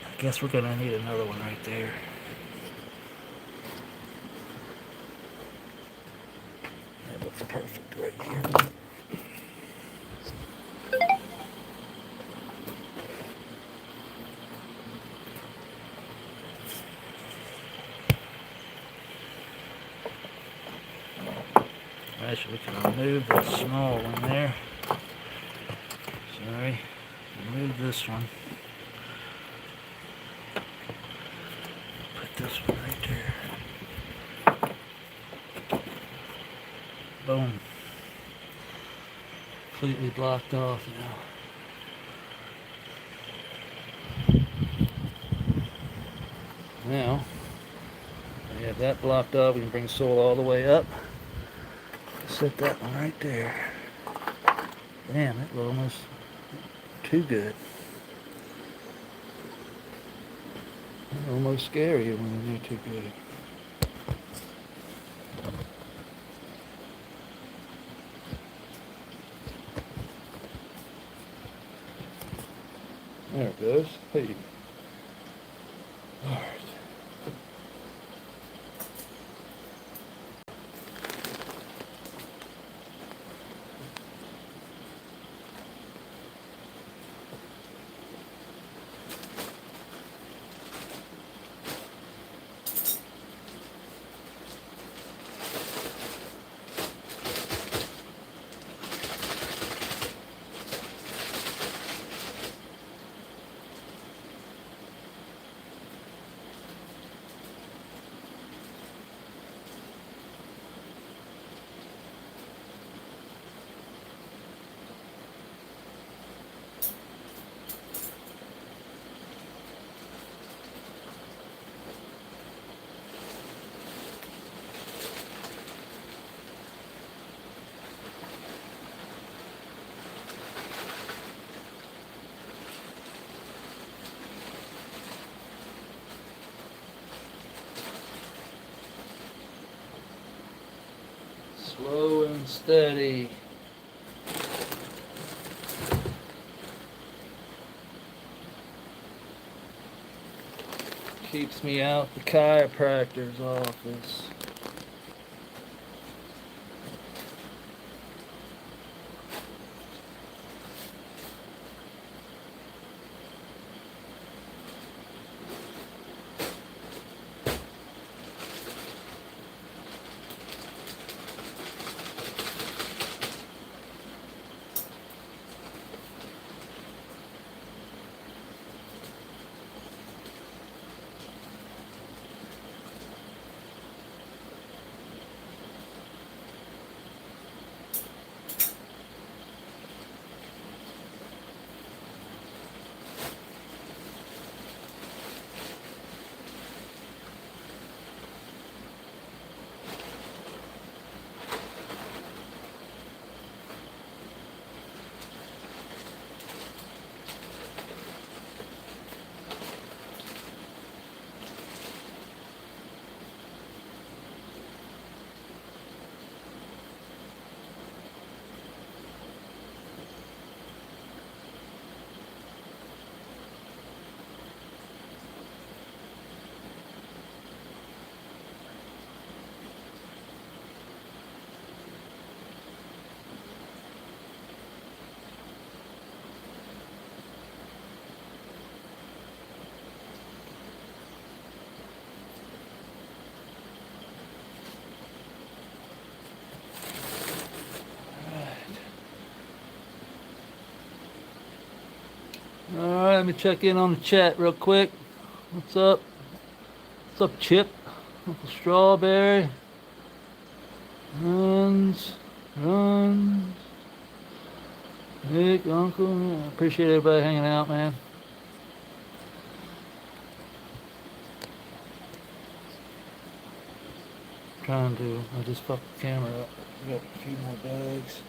I guess we're gonna need another one right there. That looks perfect right here. Actually, we can remove that small one there. Sorry, remove this one. Put this one right there. Boom. Completely blocked off now. Now, we have that blocked off. We can bring the soil all the way up. Set that one right there. Damn, that was almost too good. Almost scary when they're too good. There it goes. Hey. All right. Slow and steady. Keeps me out the chiropractor's office. Alright, let me check in on the chat real quick. What's up? What's up, Chip? Uncle Strawberry. Runs. Runs. Nick, Uncle. I appreciate everybody hanging out, man. Trying to. I just fucked the camera up. We got a few more bags.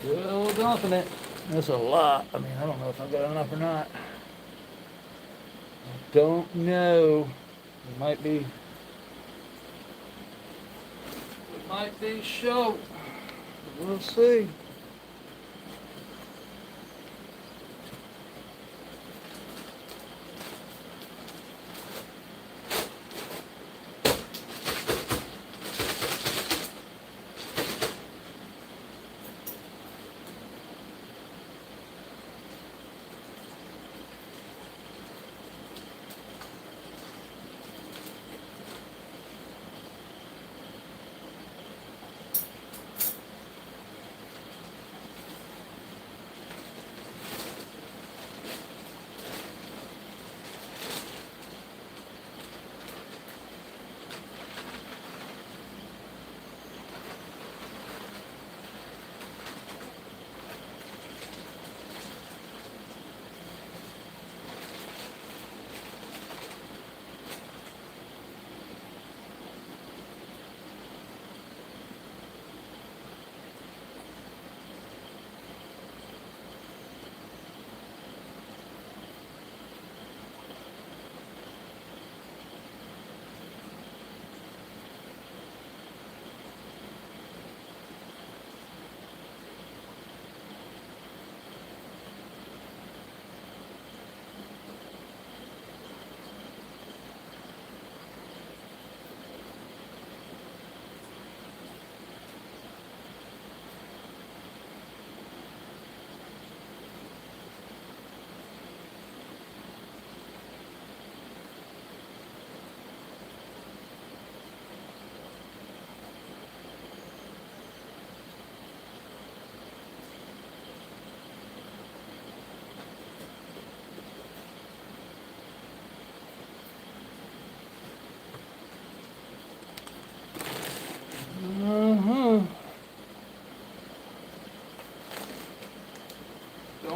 Still dumping it. That's a lot. I mean, I don't know if I've got enough or not. I don't know. It might be. It might be short. We'll see.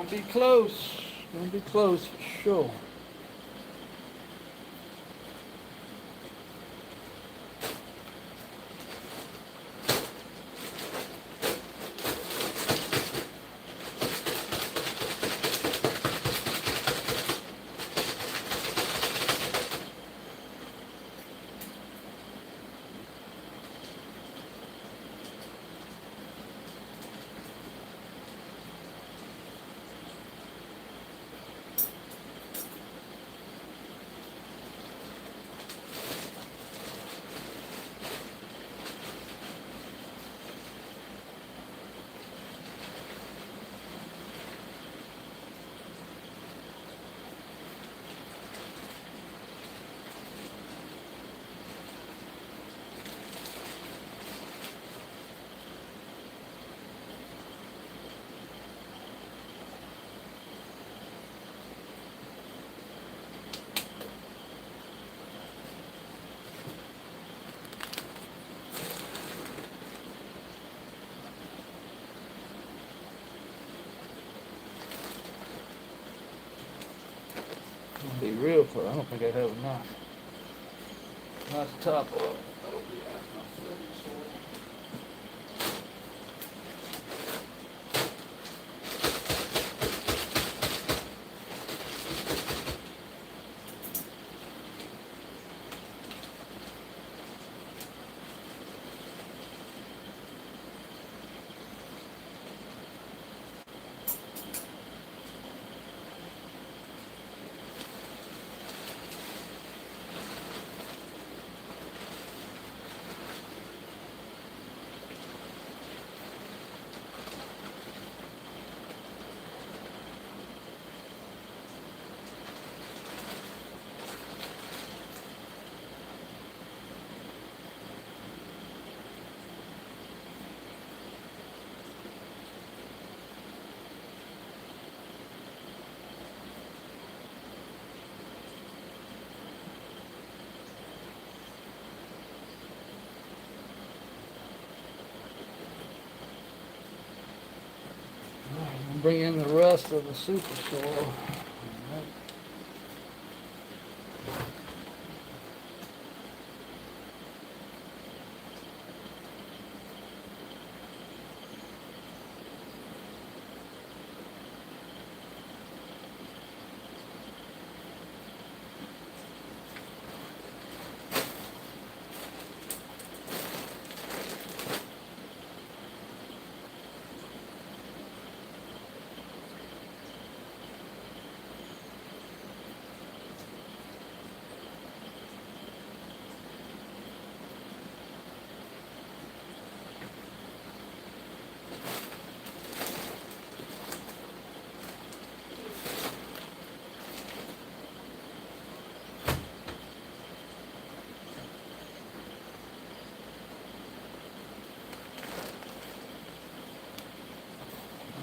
be close. Gonna be close for sure. To be real for I don't think I have enough. Not the top oil. Oh, yeah. Bring in the rest of the super soil.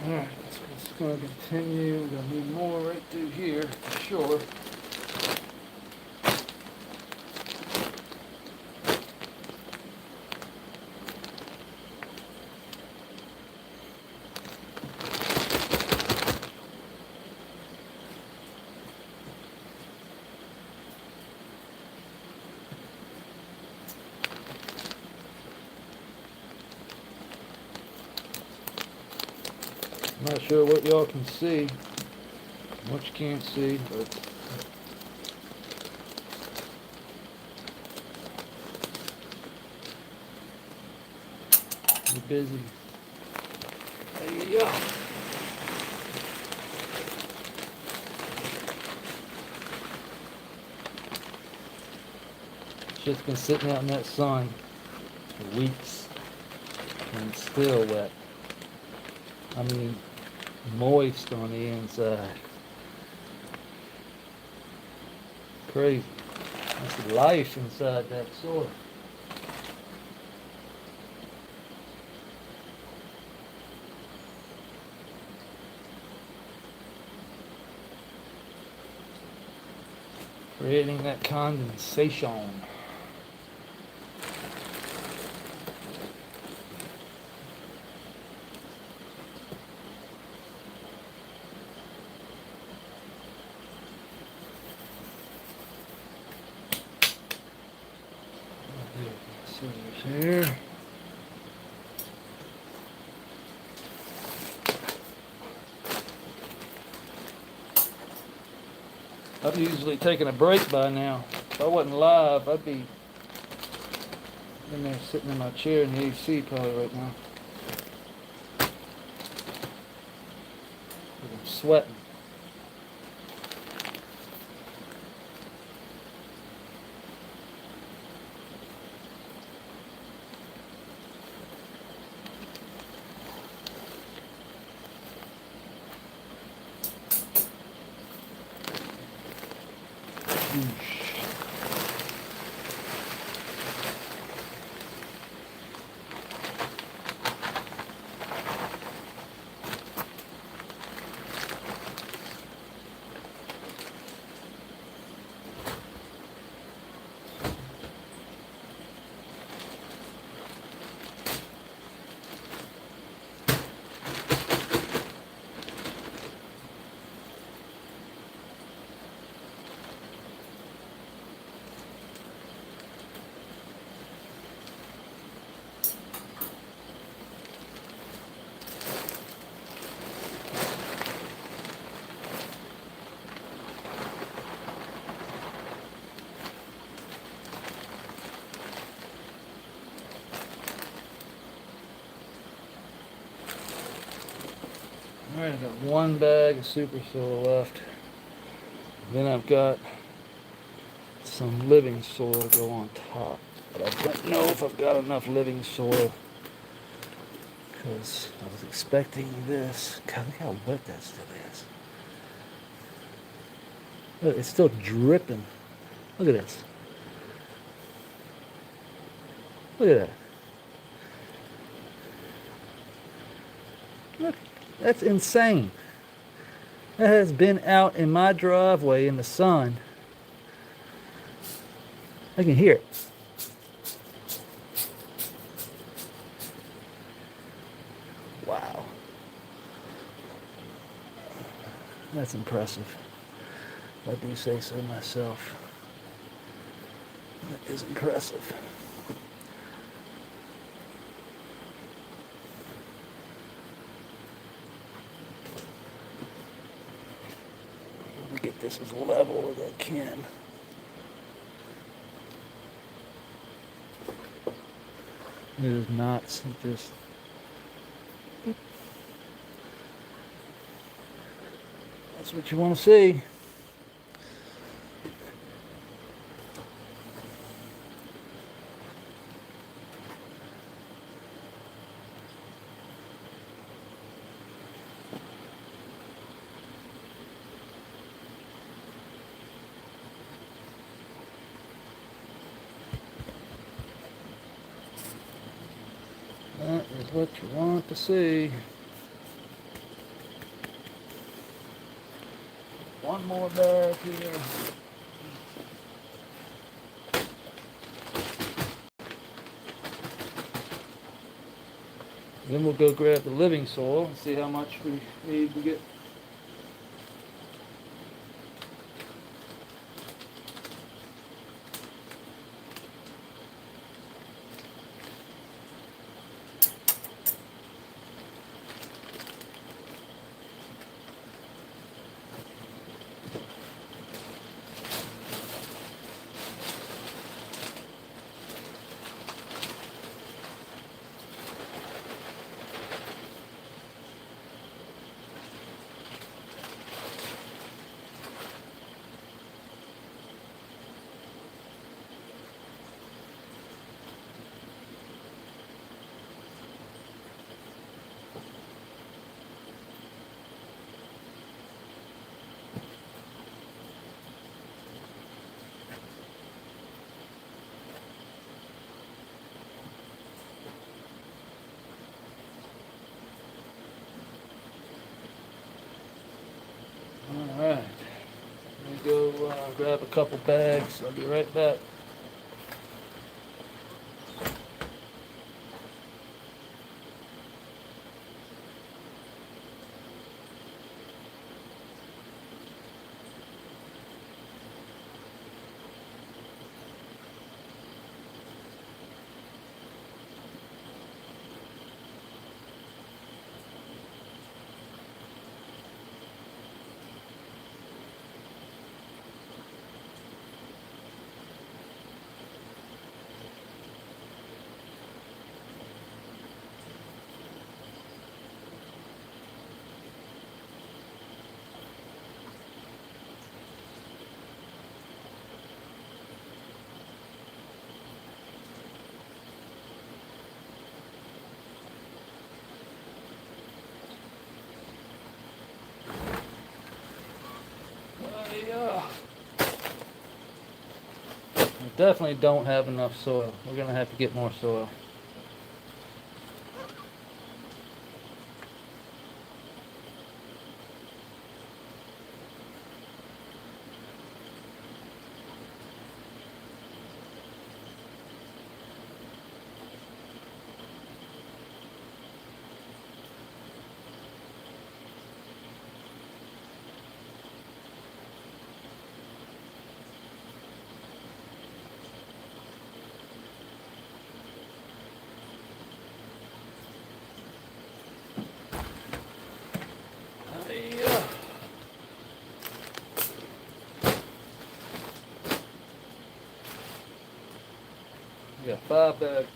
Alright, it's going to continue. We're going to need more right through here for sure. I'm not sure what y'all can see, what you can't see, but we're busy. There you go. Shit's been sitting out in that sun for weeks and it's still wet. I mean, moist on the inside. Crazy. That's life inside that soil. Creating that condensation. here. I've usually taken a break by now. If I wasn't live, I'd be in there sitting in my chair in the AC probably right now. I'm sweating. Alright, I've got one bag of super soil left. Then I've got some living soil to go on top. But I don't know if I've got enough living soil because I was expecting this. God, look how wet that still is. Look, it's still dripping. Look at this. Look at that. Look, that's insane. That has been out in my driveway in the sun. I can hear it. Wow. That's impressive. I do say so myself. That is impressive. Let me get this as level as I can. It is not just. That's what you want to see. That is what you want to see. One more bag here. Then we'll go grab the living soil and see how much we need to get. Alright, let me go grab a couple bags. I'll be right back. We definitely don't have enough soil. We're gonna have to get more soil. Yeah. We got 5 bags.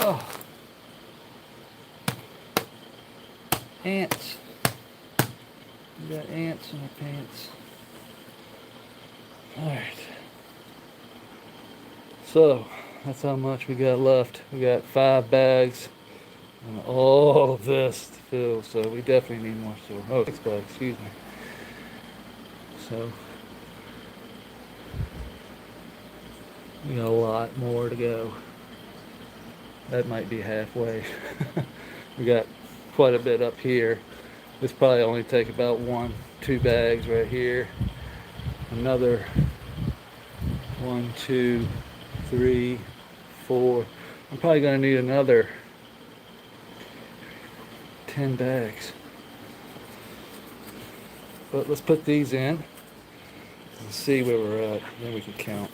Yeah. Ants. We got ants in our pants. Alright. So, that's how much we got left. We got 5 bags and all of this to fill, so we definitely need more soil. Oh, 6 bags, excuse me. So, we got a lot more to go. That might be halfway. We got quite a bit up here. This probably only take about 1-2 bags right here. Another 1, 2, 3, 4. I'm probably gonna need another 10 bags. But let's put these in and see where we're at. Then we can count.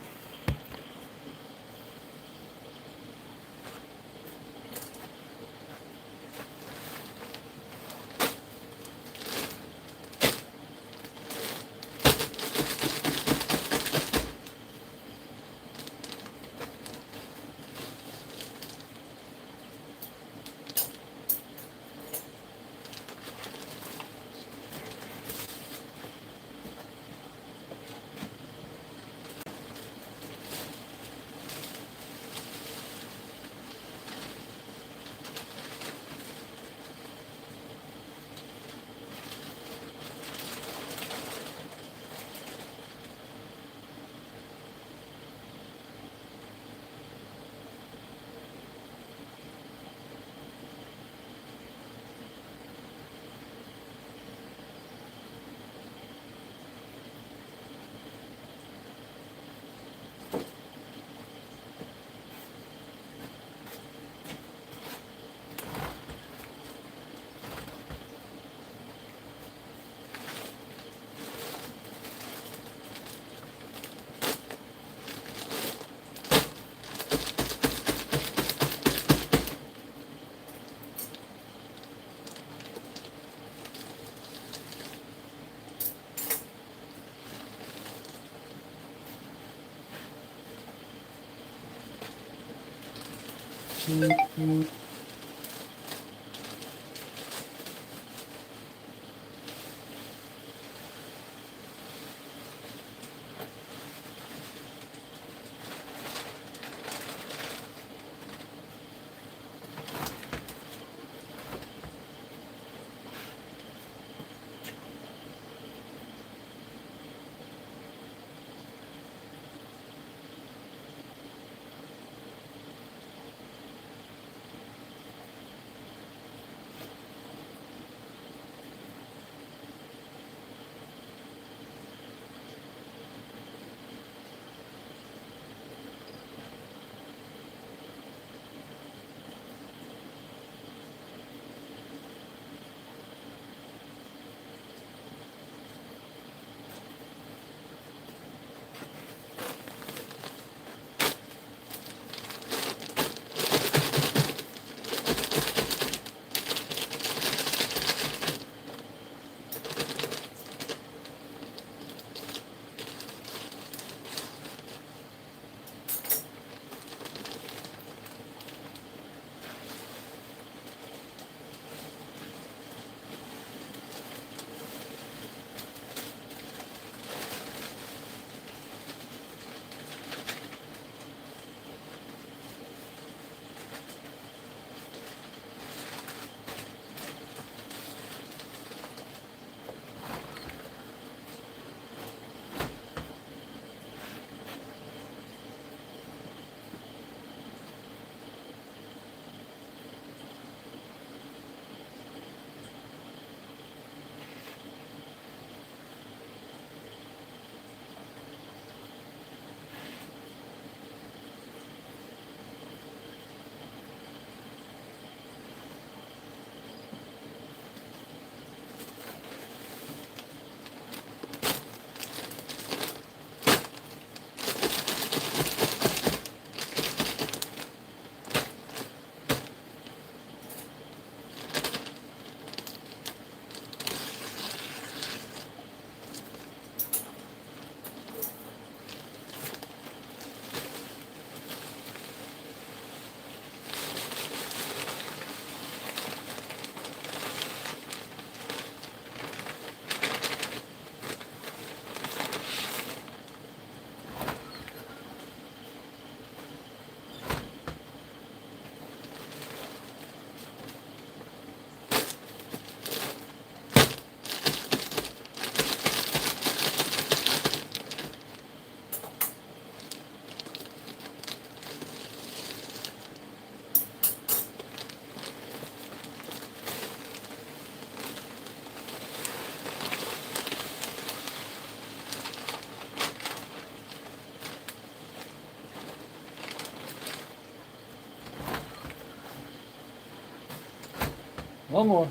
One more.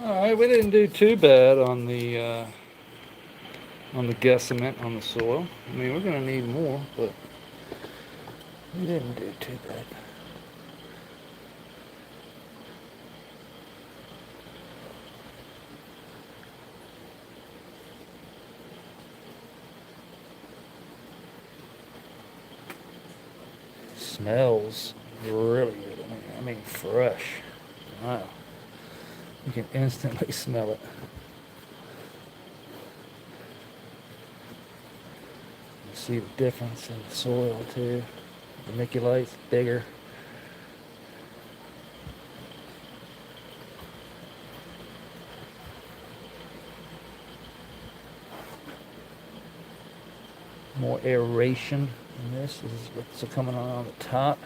Alright, we didn't do too bad on the guesstimate on the soil. I mean, we're going to need more, but we didn't do too bad. Smells really good. I mean, fresh. Wow. You can instantly smell it. You see the difference in the soil too. The vermiculite's bigger. More aeration in this. This is what's coming on the top.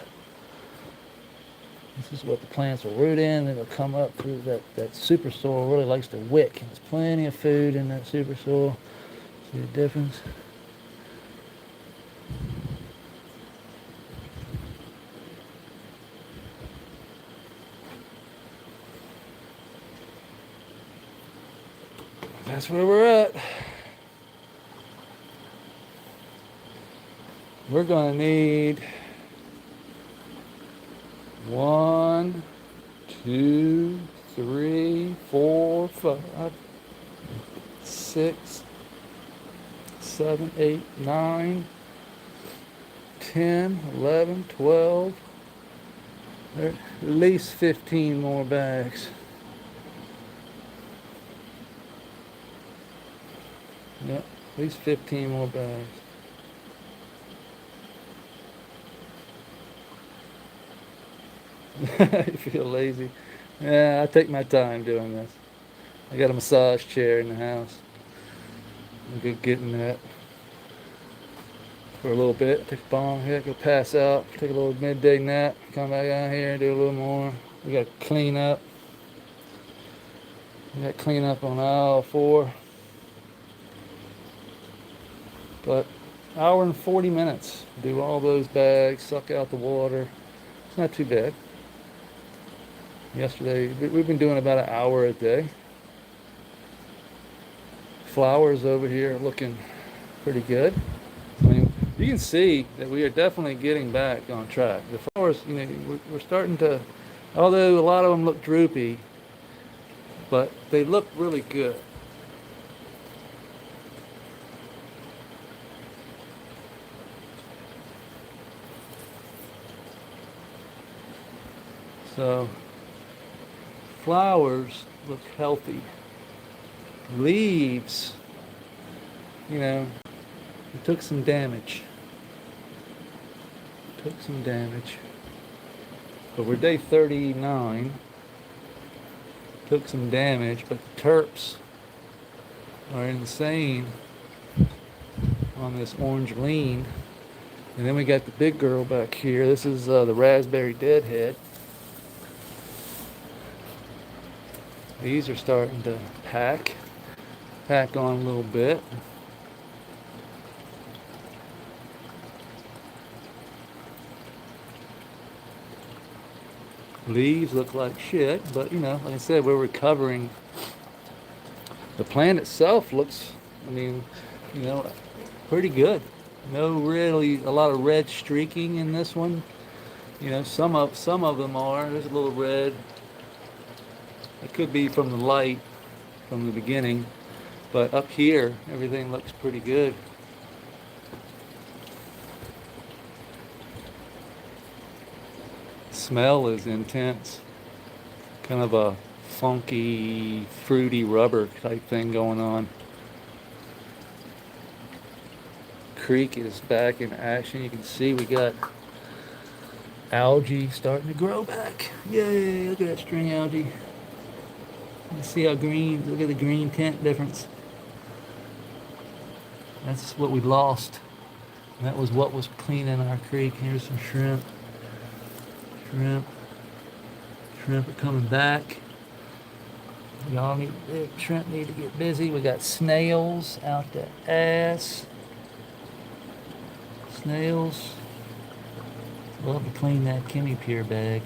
This is what the plants will root in, and it'll come up through that super soil. Really likes to wick. There's plenty of food in that super soil. See the difference? That's where we're at. We're gonna need 1, 2, 3, 4, 5, 6, 7, 8, 9, 10, 11, 12, at least 15 more bags. Yep, at least 15 more bags. You feel lazy? Yeah, I take my time doing this. I got a massage chair in the house. I'm good getting that for a little bit. Take a bong hit, go pass out, take a little midday nap, come back out here and do a little more. We got to clean up. We got to clean up on aisle 4. But hour and 40 minutes. Do all those bags, suck out the water. It's not too bad. Yesterday, we've been doing about an hour a day. Flowers over here looking pretty good. I mean, you can see that we are definitely getting back on track. The flowers, you know, we're starting to, although a lot of them look droopy, but they look really good. So, flowers look healthy. Leaves, you know, it took some damage. But we're day 39. Took some damage, but the terps are insane on this orange lean. And then we got the big girl back here. This is the raspberry deadhead. These are starting to pack on a little bit. Leaves look like shit, but you know, like I said, we're recovering. The plant itself looks, I mean, you know, pretty good. No really a lot of red streaking in this one. You know, some of them are. There's a little red. It could be from the light from the beginning, but up here everything looks pretty good. Smell is intense. Kind of a funky, fruity rubber type thing going on. creek is back in action. You can see we got algae starting to grow back. Yay, look at that string algae. You see how green, look at the green tint difference. That's what we lost. That was what was cleaning our creek. Here's some shrimp. Shrimp are coming back. Y'all need, shrimp need to get busy. We got snails out the ass. Snails. Love to clean that Kimmy Pier bag.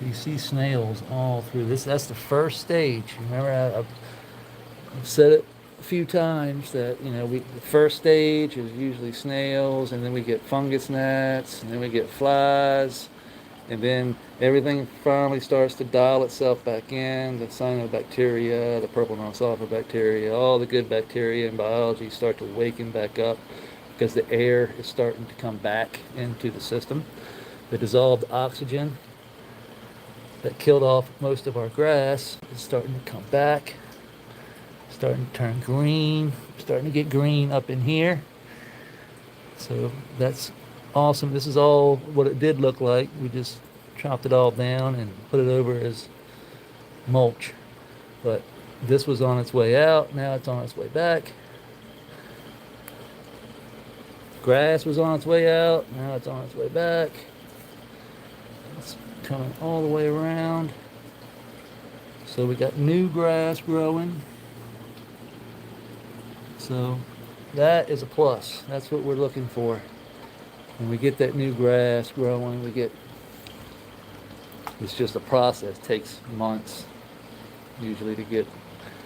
You see snails all through this. That's the first stage. Remember, I've said it a few times that, you know, the first stage is usually snails, and then we get fungus gnats, and then we get flies, and then everything finally starts to dial itself back in. The cyanobacteria, the purple non-sulfur bacteria, all the good bacteria and biology start to waken back up because the air is starting to come back into the system. The dissolved oxygen that killed off most of our grass is starting to come back, starting to turn green, starting to get green up in here. So that's awesome. This is all what it did look like. We just chopped it all down and put it over as mulch. But this was on its way out. Now it's on its way back. Grass was on its way out. Now it's on its way back. It's coming all the way around. So we got new grass growing. So that is a plus. That's what we're looking for. When we get that new grass growing, it's just a process. It takes months usually to get.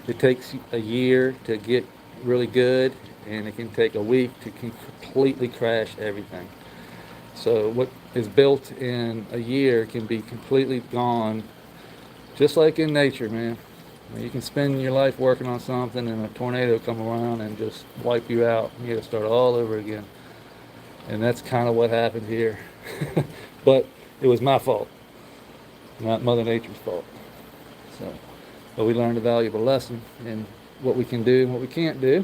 It takes a year to get really good, and it can take a week to completely crash everything. So what is built in a year can be completely gone, just like in nature, man. You can spend your life working on something and a tornado come around and just wipe you out. You gotta start all over again. And that's kind of what happened here. But it was my fault, not Mother Nature's fault. So, but we learned a valuable lesson in what we can do and what we can't do.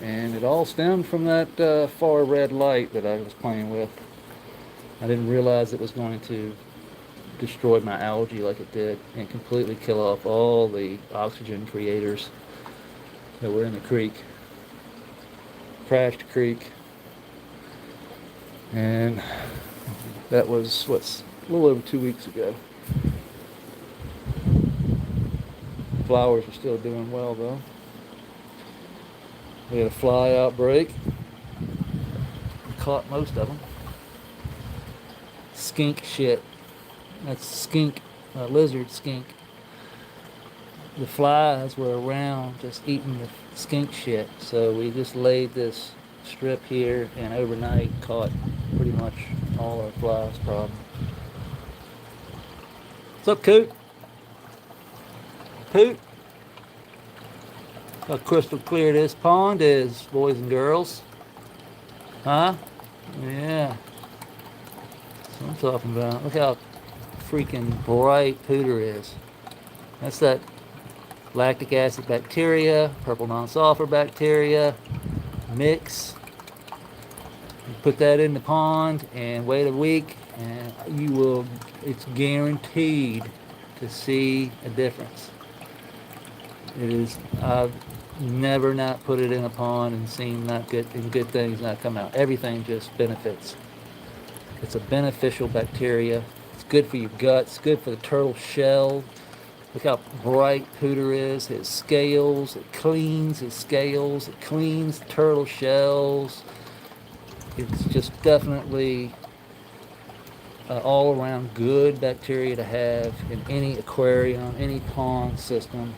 And it all stemmed from that far red light that I was playing with. I didn't realize it was going to destroy my algae like it did and completely kill off all the oxygen creators that were in the creek. Crashed the creek. And that was, a little over 2 weeks ago. Flowers are still doing well though. We had a fly outbreak. We caught most of them. Skink shit. That's skink, lizard skink. The flies were around just eating the skink shit. So we just laid this strip here and overnight caught pretty much all our flies problem. What's up, Coot? Coot? How crystal clear this pond is, boys and girls. Huh? Yeah. That's what I'm talking about. Look how freaking bright pooter is. That's that lactic acid bacteria, purple non-sulfur bacteria mix. You put that in the pond and wait a week and you will, it's guaranteed to see a difference. It is, I've never not put it in a pond and seen not good and good things not come out. Everything just benefits. It's a beneficial bacteria. It's good for your guts, good for the turtle shell. Look how bright pooter is. His scales, it cleans his scales, it cleans the turtle shells. It's just definitely all around good bacteria to have in any aquarium, any pond system.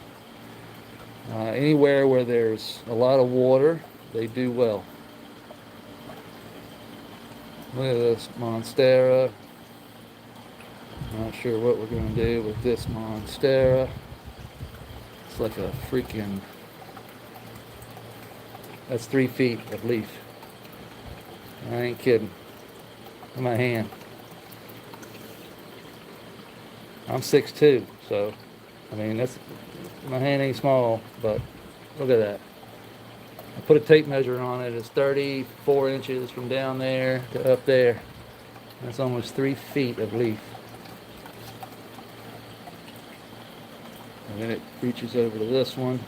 Anywhere where there's a lot of water, they do well. Look at this monstera. Not sure what we're going to do with this monstera. It's like a freaking, that's 3 feet of leaf. I ain't kidding. In my hand. I'm 6'2", so I mean that's, my hand ain't small, but look at that. I put a tape measure on it. It's 34 inches from down there to up there. That's almost 3 feet of leaf. And then it reaches over to this one.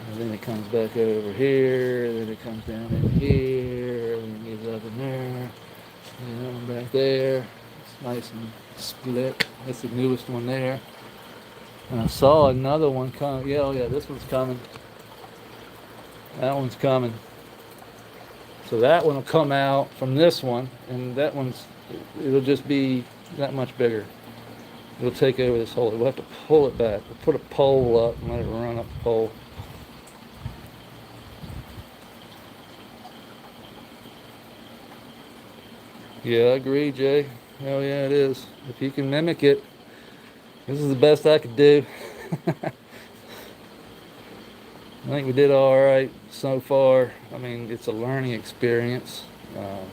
And then it comes back over here. Then it comes down in here. And it goes up in there. And back there. It's nice and split. That's the newest one there. And I saw another one come. Yeah, oh yeah, this one's coming. That one's coming. So that one will come out from this one, and that one's, it'll just be that much bigger. It'll take over this hole. We'll have to pull it back. We'll put a pole up and let it run up the pole. Yeah, I agree, Jay. Hell yeah, it is. If you can mimic it, this is the best I could do. I think we did all right so far. I mean, it's a learning experience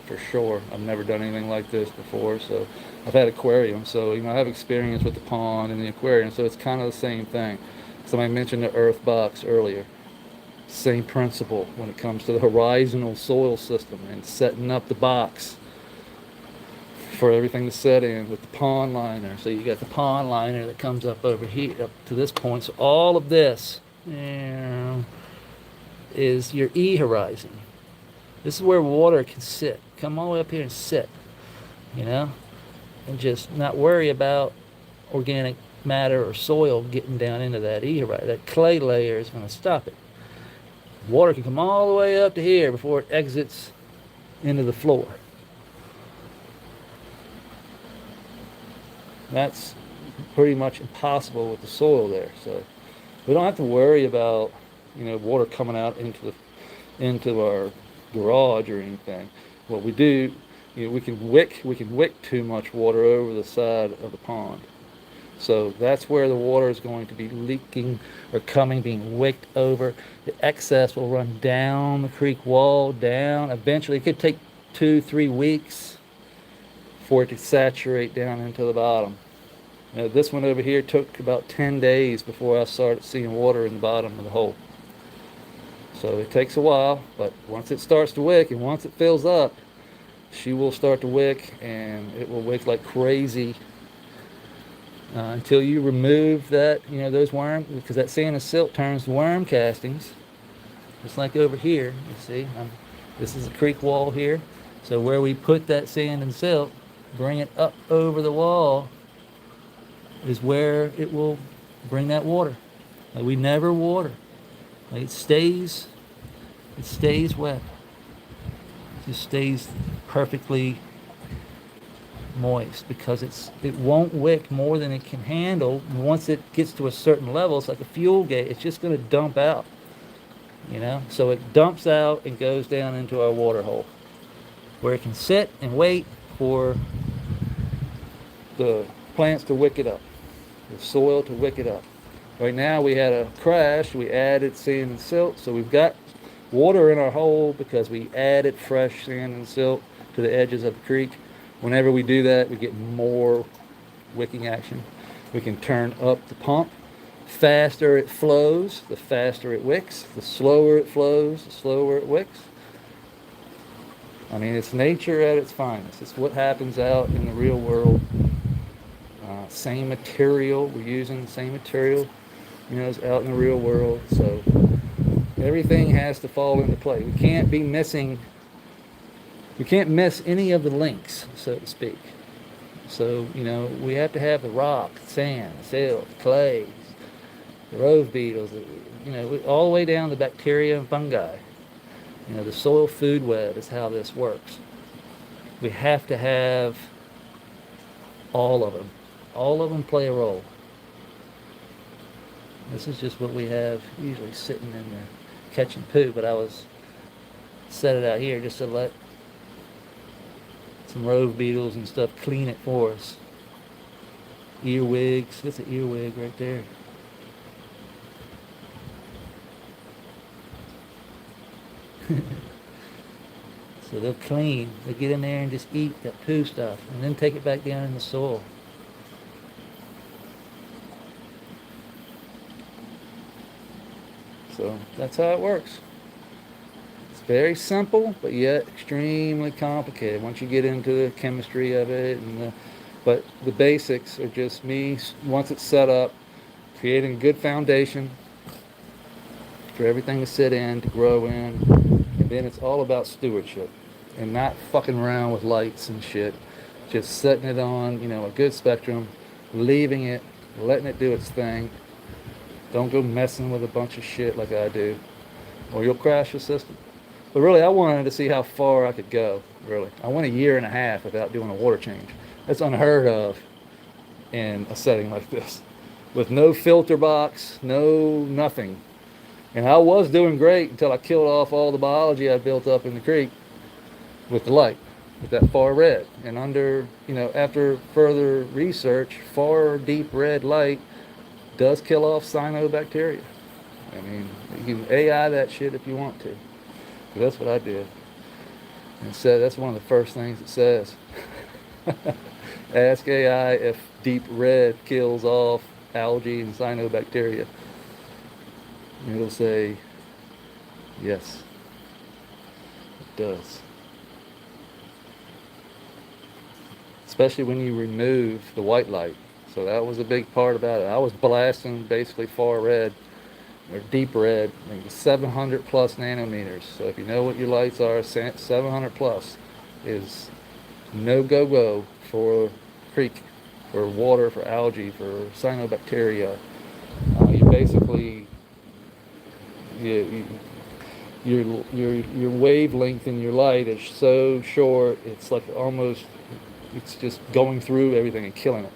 for sure. I've never done anything like this before, so I've had aquarium, so I have experience with the pond and the aquarium, so it's kind of the same thing. Somebody mentioned the earth box earlier. Same principle when it comes to the horizontal soil system and setting up the box for everything to set in with the pond liner. So you got the pond liner that comes up over here up to this point. So all of this is your E horizon. This is where water can sit. Come all the way up here and sit, and just not worry about organic matter or soil getting down into that E horizon. That clay layer is going to stop it. Water can come all the way up to here before it exits into the floor. That's pretty much impossible with the soil there. So we don't have to worry about water coming out into our garage or anything. What we do, we can wick too much water over the side of the pond. So that's where the water is going to be leaking or being wicked over. The excess will run down the creek wall, down. Eventually, it could take 2-3 weeks for it to saturate down into the bottom. Now, this one over here took about 10 days before I started seeing water in the bottom of the hole. So it takes a while, but once it starts to wick and once it fills up, she will start to wick, and it will wick like crazy until you remove that, those worms, because that sand and silt turns to worm castings, just like over here. You see, this is a creek wall here. So where we put that sand and silt, bring it up over the wall, is where it will bring that water. Like, we never water. Like, it stays wet. It just stays perfectly moist because it won't wick more than it can handle. And once it gets to a certain level, it's like a fuel gauge. It's just going to dump out. So it dumps out and goes down into our water hole, where it can sit and wait for the plants to wick it up, the soil to wick it up. Right now we had a crash. We added sand and silt, so we've got water in our hole because we added fresh sand and silt to the edges of the creek. Whenever we do that, we get more wicking action. We can turn up the pump. Faster it flows, the faster it wicks. The slower it flows, the slower it wicks. I mean, it's nature at its finest. It's what happens out in the real world. Same material, we're using the same material, as out in the real world. So everything has to fall into play. We can't miss any of the links, so to speak. So, we have to have the rock, sand, silt, clays, the rove beetles, all the way down to bacteria and fungi. The soil food web is how this works. We have to have all of them. All of them play a role. This is just what we have usually sitting in there catching poo, but I was set it out here just to let some rove beetles and stuff clean it for us. Earwigs. That's an earwig right there. So they'll clean. They'll get in there and just eat that poo stuff and then take it back down in the soil. So that's how it works. It's very simple, but yet extremely complicated once you get into the chemistry of it. But the basics are just me, once it's set up, creating a good foundation for everything to sit in, to grow in. And then it's all about stewardship and not fucking around with lights and shit. Just setting it on, a good spectrum, leaving it, letting it do its thing. Don't go messing with a bunch of shit like I do, or you'll crash the system. But really, I wanted to see how far I could go, really. I went a year and a half without doing a water change. That's unheard of in a setting like this. With no filter box, no nothing. And I was doing great until I killed off all the biology I built up in the creek with the light, with that far red. And after further research, far deep red light does kill off cyanobacteria. I mean, you can AI that shit if you want to. But that's what I did. And so that's one of the first things it says. Ask AI if deep red kills off algae and cyanobacteria. And it'll say, yes, it does. Especially when you remove the white light. So that was a big part about it. I was blasting basically far red, or deep red, maybe 700 plus nanometers. So if you know what your lights are, 700 plus is no go-go for creek, for water, for algae, for cyanobacteria. You basically, your wavelength in your light is so short, it's like almost, it's just going through everything and killing it.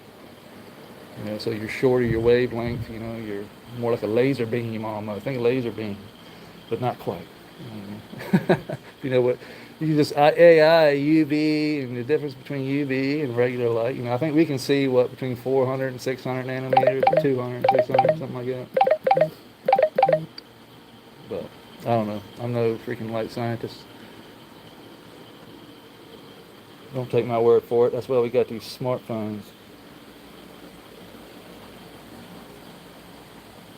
So you're shorter your wavelength, you're more like a laser beam almost. Think a laser beam, but not quite. You know what? You just AI, UV, and the difference between UV and regular light. I think we can see between 400 and 600 nanometers, 200, 600, something like that. But I don't know. I'm no freaking light scientist. Don't take my word for it. That's why we got these smartphones.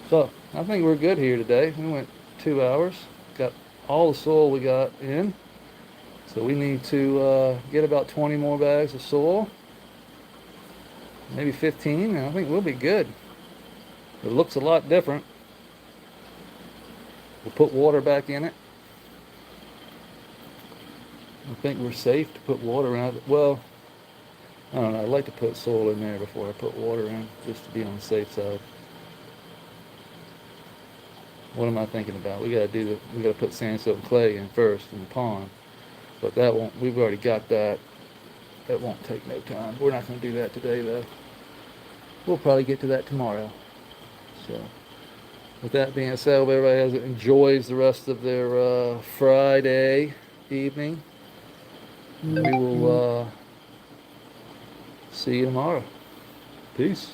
So I think we're good here today. We went 2 hours. Got all the soil we got in. So we need to get about 20 more bags of soil. Maybe 15, and I think we'll be good. It looks a lot different. We'll put water back in it. I think we're safe to put water in it. Well, I don't know. I'd like to put soil in there before I put water in, just to be on the safe side. What am I thinking about? We got to put sandstone and clay in first in the pond. But that won't, we've already got that. That won't take no time. We're not going to do that today though. We'll probably get to that tomorrow. So with that being said, hope everybody enjoys the rest of their Friday evening. We will see you tomorrow. Peace.